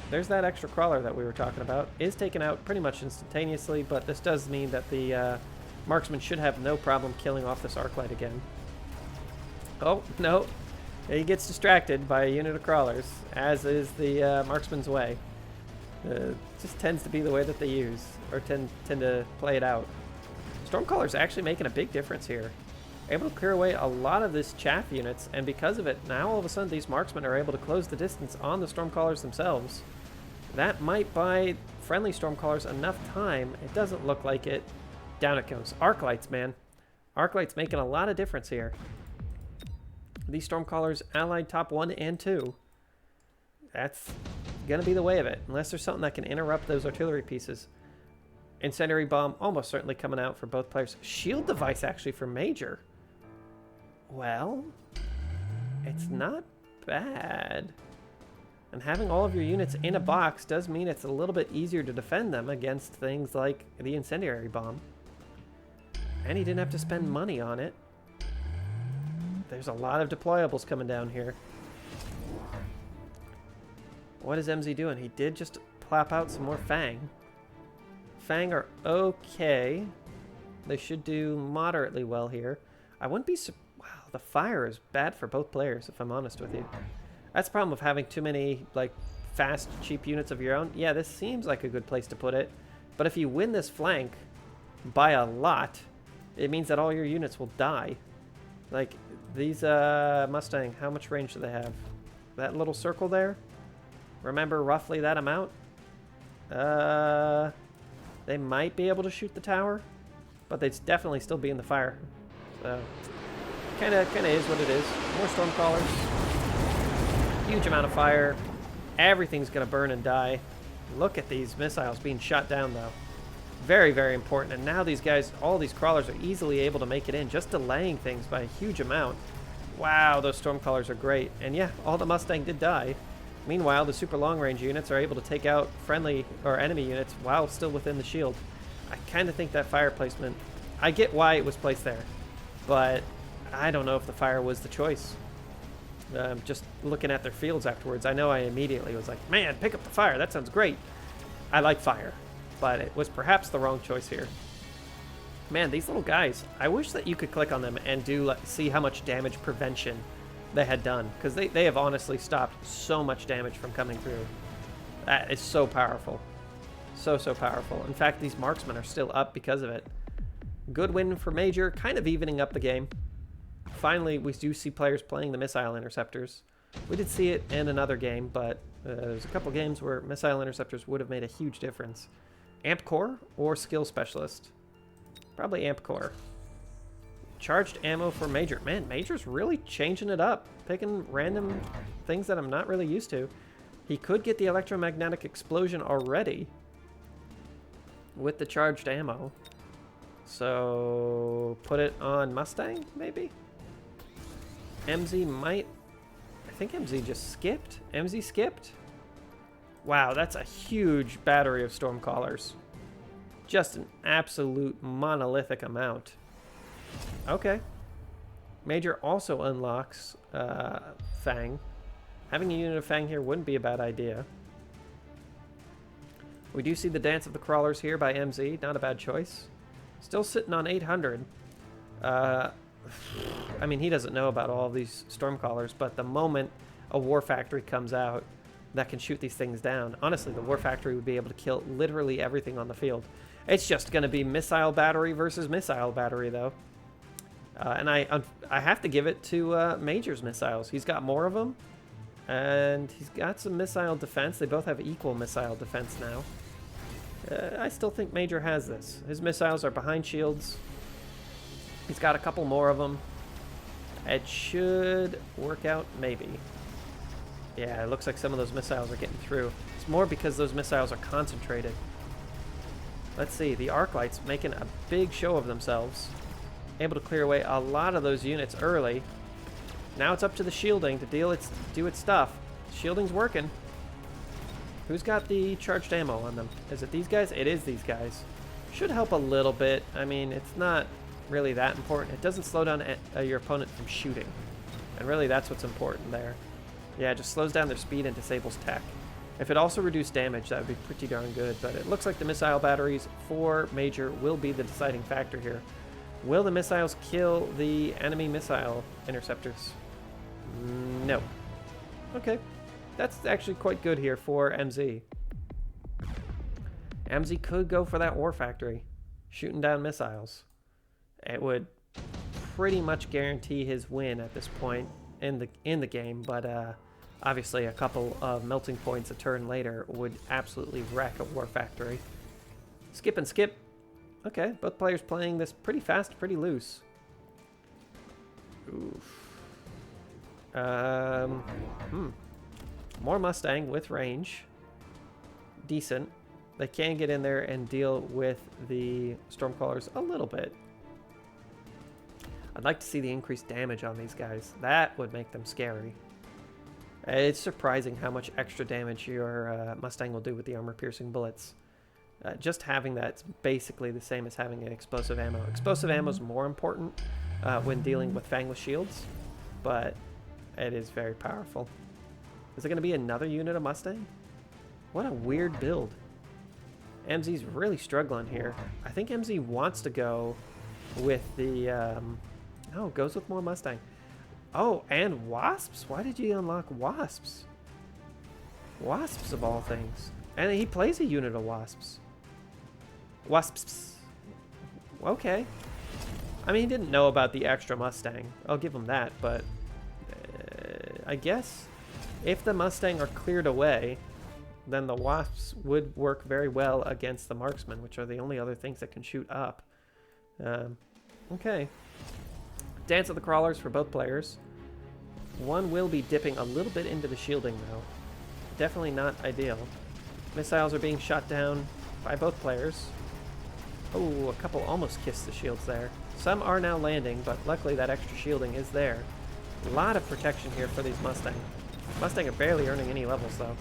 there's that extra crawler that we were talking about. Is taken out pretty much instantaneously, but this does mean that the Marksman should have no problem killing off this arc light again. Oh, no. He gets distracted by a unit of crawlers, as is the Marksman's way. Just tends to be the way that they use, or tend to play it out. Stormcaller's actually making a big difference here. Able to clear away a lot of this chaff units, and because of it, now all of a sudden these Marksmen are able to close the distance on the Stormcallers themselves. That might buy friendly Stormcallers enough time. It doesn't look like it. Down it goes. Arc lights, man. Arc lights making a lot of difference here. These Stormcallers allied top 1 and 2. That's gonna be the way of it, unless there's something that can interrupt those artillery pieces. Incendiary bomb almost certainly coming out for both players. Shield device actually for Major. Well, it's not bad. And having all of your units in a box does mean it's a little bit easier to defend them against things like the incendiary bomb. And he didn't have to spend money on it. There's a lot of deployables coming down here. What is MZ doing? He did just plop out some more Fang. Fang are okay. They should do moderately well here. I wouldn't be... Wow, the fire is bad for both players, if I'm honest with you. That's the problem of having too many, like, fast, cheap units of your own. Yeah, this seems like a good place to put it. But if you win this flank by a lot, it means that all your units will die. Like, these Mustang, how much range do they have? That little circle there? Remember roughly that amount? They might be able to shoot the tower, but they'd definitely still be in the fire. So, kind of is what it is. More Stormcallers. Huge amount of fire. Everything's going to burn and die. Look at these missiles being shot down, though. Very, very important. And now these guys, all these crawlers are easily able to make it in, just delaying things by a huge amount. Wow, those Stormcallers are great. And yeah, all the Mustang did die. Meanwhile, the super long-range units are able to take out friendly or enemy units while still within the shield. I kind of think that fire placement... I get why it was placed there, but I don't know if the fire was the choice. Just looking at their fields afterwards, I know I immediately was like, man, pick up the fire. That sounds great. I like fire, but it was perhaps the wrong choice here. Man, these little guys, I wish that you could click on them and see how much damage prevention they had done, because they have honestly stopped so much damage from coming through. That is so powerful. So powerful. In fact, these marksmen are still up because of it. Good win for Major, kind of evening up the game. Finally, we do see players playing the missile interceptors. We did see it in another game, but there's a couple games where missile interceptors would have made a huge difference. Amp Core or Skill Specialist? Probably Amp Core. Charged ammo for Major. Man, Major's really changing it up. Picking random things that I'm not really used to. He could get the electromagnetic explosion already with the charged ammo. So put it on Mustang, maybe? MZ might... I think MZ just skipped. MZ skipped? Wow, that's a huge battery of Stormcallers. Just an absolute monolithic amount. Okay. Major also unlocks Fang. Having a unit of Fang here wouldn't be a bad idea. We do see the Dance of the Crawlers here by MZ. Not a bad choice. Still sitting on 800. I mean, he doesn't know about all of these Stormcallers, but the moment a War Factory comes out that can shoot these things down, honestly, the War Factory would be able to kill literally everything on the field. It's just going to be Missile Battery versus Missile Battery, though. And I have to give it to Major's missiles. He's got more of them, and he's got some missile defense. They both have equal missile defense now. I still think Major has this. His missiles are behind shields. He's got a couple more of them. It should work out, maybe. Yeah, it looks like some of those missiles are getting through. It's more because those missiles are concentrated. Let's see, the arc lights making a big show of themselves. Able to clear away a lot of those units early. Now it's up to the shielding to do its stuff. Shielding's working. Who's got the charged ammo on them? Is it these guys? It is these guys. Should help a little bit. I mean, it's not really that important. It doesn't slow down your opponent from shooting. And really, that's what's important there. Yeah, it just slows down their speed and disables tech. If it also reduced damage, that would be pretty darn good. But it looks like the missile batteries for Major will be the deciding factor here. Will the missiles kill the enemy missile interceptors? No. Okay. That's actually quite good here for MZ. MZ could go for that War Factory, shooting down missiles. It would pretty much guarantee his win at this point in the game, but obviously a couple of melting points a turn later would absolutely wreck a War Factory. Skip and skip. Okay, both players playing this pretty fast, pretty loose. Oof. More Mustang with range. Decent. They can get in there and deal with the Stormcallers a little bit. I'd like to see the increased damage on these guys. That would make them scary. It's surprising how much extra damage your Mustang will do with the armor-piercing bullets. Just having that's basically the same as having an explosive ammo. Explosive ammo is more important when dealing with Fangless shields, but it is very powerful. Is it going to be another unit of Mustang? What a weird build. MZ's really struggling here. I think MZ wants to go with the... oh, goes with more Mustang. Oh, and Wasps? Why did you unlock Wasps? Wasps of all things. And he plays a unit of Wasps. Wasps. Okay. I mean, he didn't know about the extra Mustang. I'll give him that, but... I guess if the Mustang are cleared away, then the Wasps would work very well against the Marksmen, which are the only other things that can shoot up. Okay. Dance of the Crawlers for both players. One will be dipping a little bit into the shielding, though. Definitely not ideal. Missiles are being shot down by both players. Oh, a couple almost kissed the shields there. Some are now landing, but luckily that extra shielding is there. A lot of protection here for these Mustang. Mustang are barely earning any levels, though.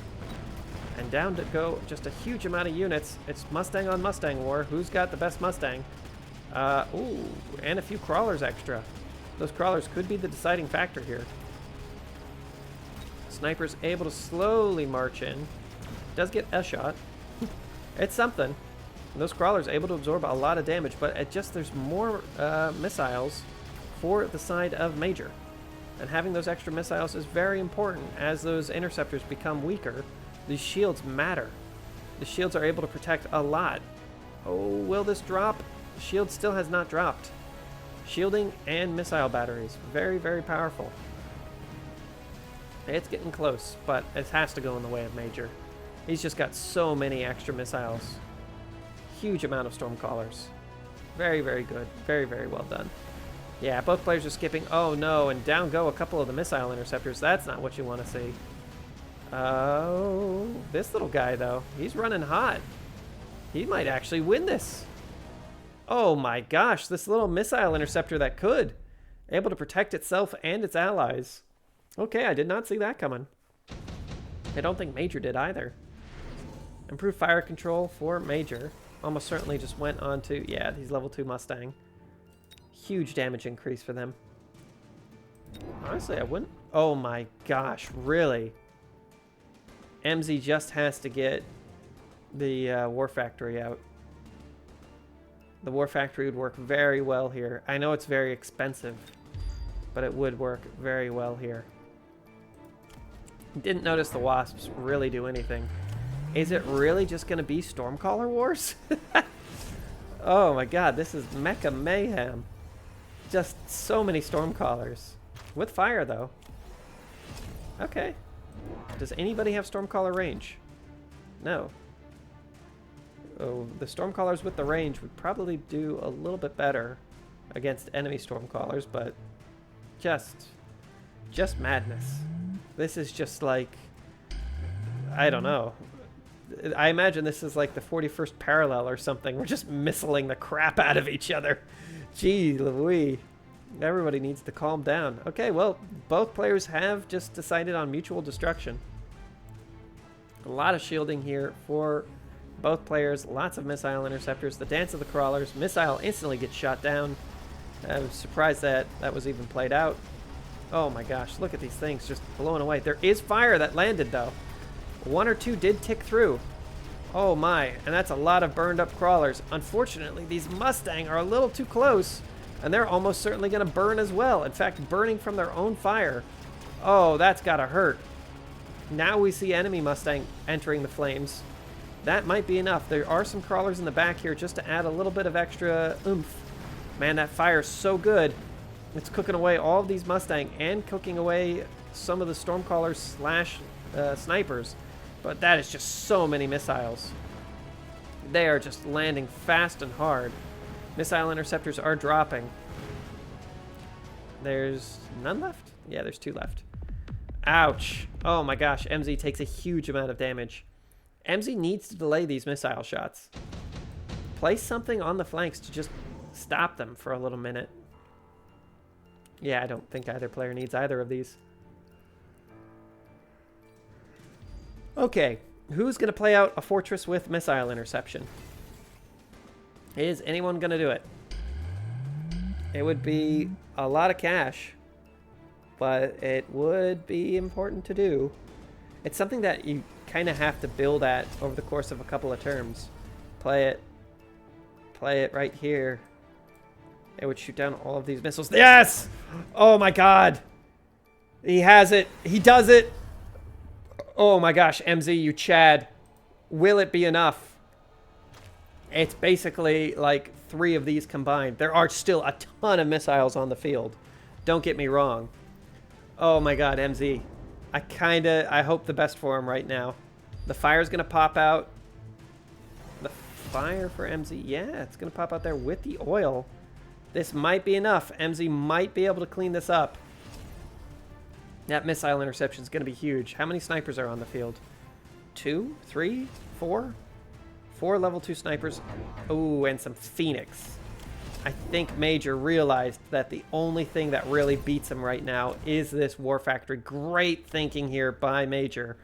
And down to go just a huge amount of units. It's Mustang on Mustang war. Who's got the best Mustang? Ooh, and a few crawlers extra. Those crawlers could be the deciding factor here. Sniper's able to slowly march in. Does get a shot. It's something. And those crawlers able to absorb a lot of damage, but it just there's more missiles for the side of Major. And having those extra missiles is very important as those interceptors become weaker. These shields matter. The shields are able to protect a lot. Oh, will this drop? The shield still has not dropped. Shielding and missile batteries. Very, very powerful. It's getting close, but it has to go in the way of Major. He's just got so many extra missiles. Huge amount of Stormcallers. Very, very good. Very, very well done. Yeah, both players are skipping. Oh, no, and down go a couple of the missile interceptors. That's not what you want to see. Oh, this little guy, though. He's running hot. He might actually win this. Oh, my gosh. This little missile interceptor that could. Able to protect itself and its allies. Okay, I did not see that coming. I don't think Major did either. Improved fire control for Major. Almost certainly just went on to... Yeah, he's level 2 Mustang. Huge damage increase for them. Honestly, I wouldn't... Oh my gosh, really? MZ just has to get the War Factory out. The War Factory would work very well here. I know it's very expensive, but it would work very well here. Didn't notice the Wasps really do anything. Is it really just going to be Stormcaller Wars? Oh my god, this is Mecha Mayhem. Just so many Stormcallers. With fire, though. Okay. Does anybody have Stormcaller range? No. Oh, the Stormcallers with the range would probably do a little bit better against enemy Stormcallers, but just madness. This is just like, I don't know. I imagine this is like the 41st parallel or something. We're just missiling the crap out of each other. Gee Louise. Everybody needs to calm down. Okay, well, both players have just decided on mutual destruction. A lot of shielding here for both players. Lots of missile interceptors. The Dance of the Crawlers. Missile instantly gets shot down. I was surprised that that was even played out. Oh my gosh, look at these things just blowing away. There is fire that landed, though. One or two did tick through. Oh my, and that's a lot of burned up crawlers. Unfortunately, these Mustang are a little too close, and they're almost certainly going to burn as well. In fact, burning from their own fire. Oh, that's got to hurt. Now we see enemy Mustang entering the flames. That might be enough. There are some crawlers in the back here just to add a little bit of extra oomph. Man, that fire's so good. It's cooking away all of these Mustang and cooking away some of the Stormcallers slash snipers. But that is just so many missiles. They are just landing fast and hard. Missile interceptors are dropping. There's none left? Yeah, there's 2 left. Ouch. Oh my gosh, MZ takes a huge amount of damage. MZ needs to delay these missile shots. Place something on the flanks to just stop them for a little minute. Yeah, I don't think either player needs either of these. Okay, who's going to play out a fortress with missile interception? Is anyone going to do it? It would be a lot of cash, but it would be important to do. It's something that you kind of have to build at over the course of a couple of terms. Play it right here. It would shoot down all of these missiles. Yes! Oh my god! He has it. He does it! Oh my gosh, MZ, you Chad. Will it be enough? It's basically like 3 of these combined. There are still a ton of missiles on the field. Don't get me wrong. Oh my god, MZ. I hope the best for him right now. The fire's going to pop out. The fire for MZ. Yeah, it's going to pop out there with the oil. This might be enough. MZ might be able to clean this up. That missile interception is going to be huge. How many snipers are on the field? 2, 3, 4? 4 level 2 snipers. Oh, and some Phoenix. I think Major realized that the only thing that really beats him right now is this War Factory. Great thinking here by Major.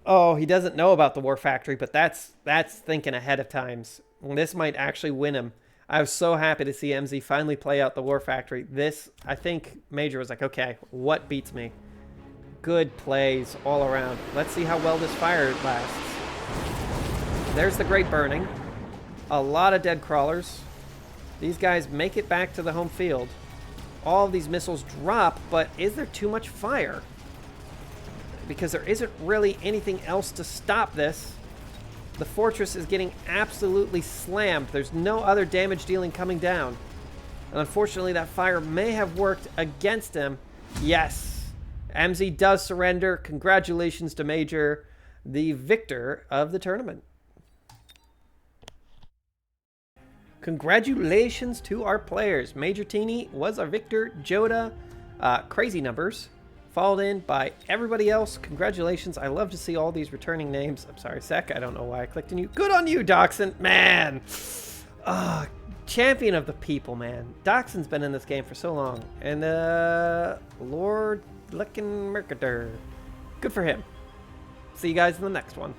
Oh, he doesn't know about the War Factory, but that's thinking ahead of times. This might actually win him. I was so happy to see MZ finally play out the War Factory. This, I think Major was like, okay, what beats me? Good plays all around. Let's see how well this fire lasts. There's the great burning. A lot of dead crawlers. These guys make it back to the home field. All of these missiles drop, but is there too much fire? Because there isn't really anything else to stop this. The fortress is getting absolutely slammed. There's no other damage dealing coming down. And unfortunately, that fire may have worked against him. Yes. MZ does surrender. Congratulations to Major, the victor of the tournament. Congratulations to our players. Majortiene was our victor. Joda, crazy numbers. Followed in by everybody else. Congratulations. I love to see all these returning names. I'm sorry, Sec. I don't know why I clicked on you. Good on you, Dachshund. Man. Champion of the people, man. Dachshund's been in this game for so long. And, Lord Lickin' Mercator. Good for him. See you guys in the next one.